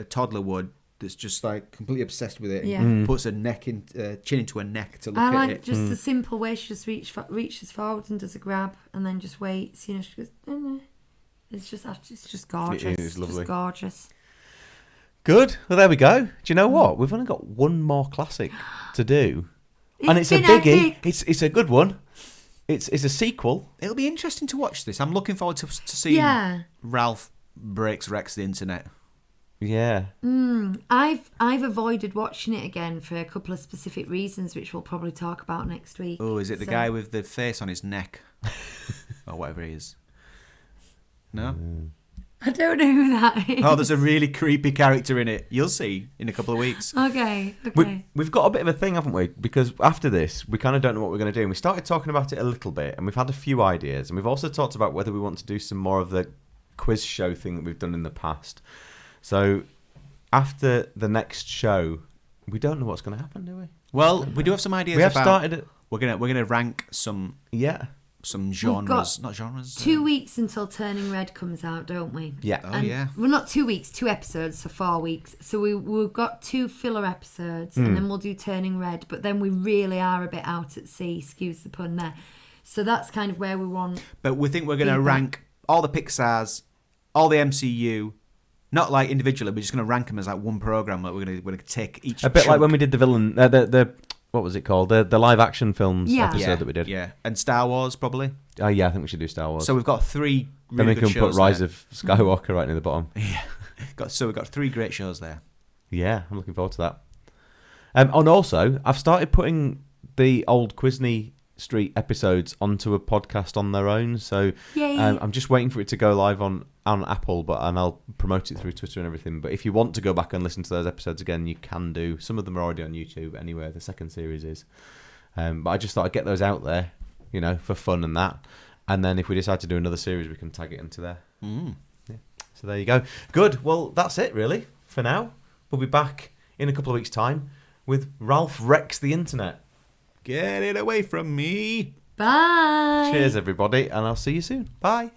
toddler would. That's just like completely obsessed with it. And puts her chin into her neck to look at it. I like just the simple way she just reaches forward and does a grab and then just waits. You know, she goes, no. It's just gorgeous. It is lovely. Just gorgeous. Good. Well, there we go. Do you know what? We've only got one more classic to do, and it's a biggie. It's a good one. It's a sequel. It'll be interesting to watch this. I'm looking forward to seeing Ralph breaks Rex the internet. Yeah. I've avoided watching it again for a couple of specific reasons, which we'll probably talk about next week. Oh, is it the guy with the face on his neck? Or whatever he is. No? I don't know who that is. Oh, there's a really creepy character in it. You'll see in a couple of weeks. Okay. We've got a bit of a thing, haven't we? Because after this, we kind of don't know what we're going to do. And we started talking about it a little bit, and we've had a few ideas. And we've also talked about whether we want to do some more of the quiz show thing that we've done in the past. So after the next show, we don't know what's going to happen, do we? Well, we do have some ideas. We have about, started it. We're gonna rank some genres, not genres. 2 weeks until Turning Red comes out, don't we? Yeah. Well, not 2 weeks, 2 episodes, so 4 weeks. So we've got 2 filler episodes, and then we'll do Turning Red. But then we really are a bit out at sea, excuse the pun there. So that's kind of where we want. But we think we're going to rank all the Pixars, all the MCU. Not like individually, we're just going to rank them as like one program. Like we're going to take each. A bit like when we did the villain, the what was it called? The live action films episode that we did. Yeah, and Star Wars probably. Oh yeah, I think we should do Star Wars. So we've got 3 really then we good can shows put Rise there. of Skywalker right near the bottom. Yeah, so we've got 3 great shows there. Yeah, I'm looking forward to that. And also, I've started putting the old Quisney Street episodes onto a podcast on their own. So I'm just waiting for it to go live on Apple, and I'll promote it through Twitter and everything. But if you want to go back and listen to those episodes again, you can do. Some of them are already on YouTube anyway. The second series is. But I just thought I'd get those out there, for fun and that. And then if we decide to do another series, we can tag it into there. Yeah. So there you go. Good. Well, that's it really for now. We'll be back in a couple of weeks' time with Ralph Wrecks the Internet. Get it away from me. Bye. Cheers, everybody, and I'll see you soon. Bye.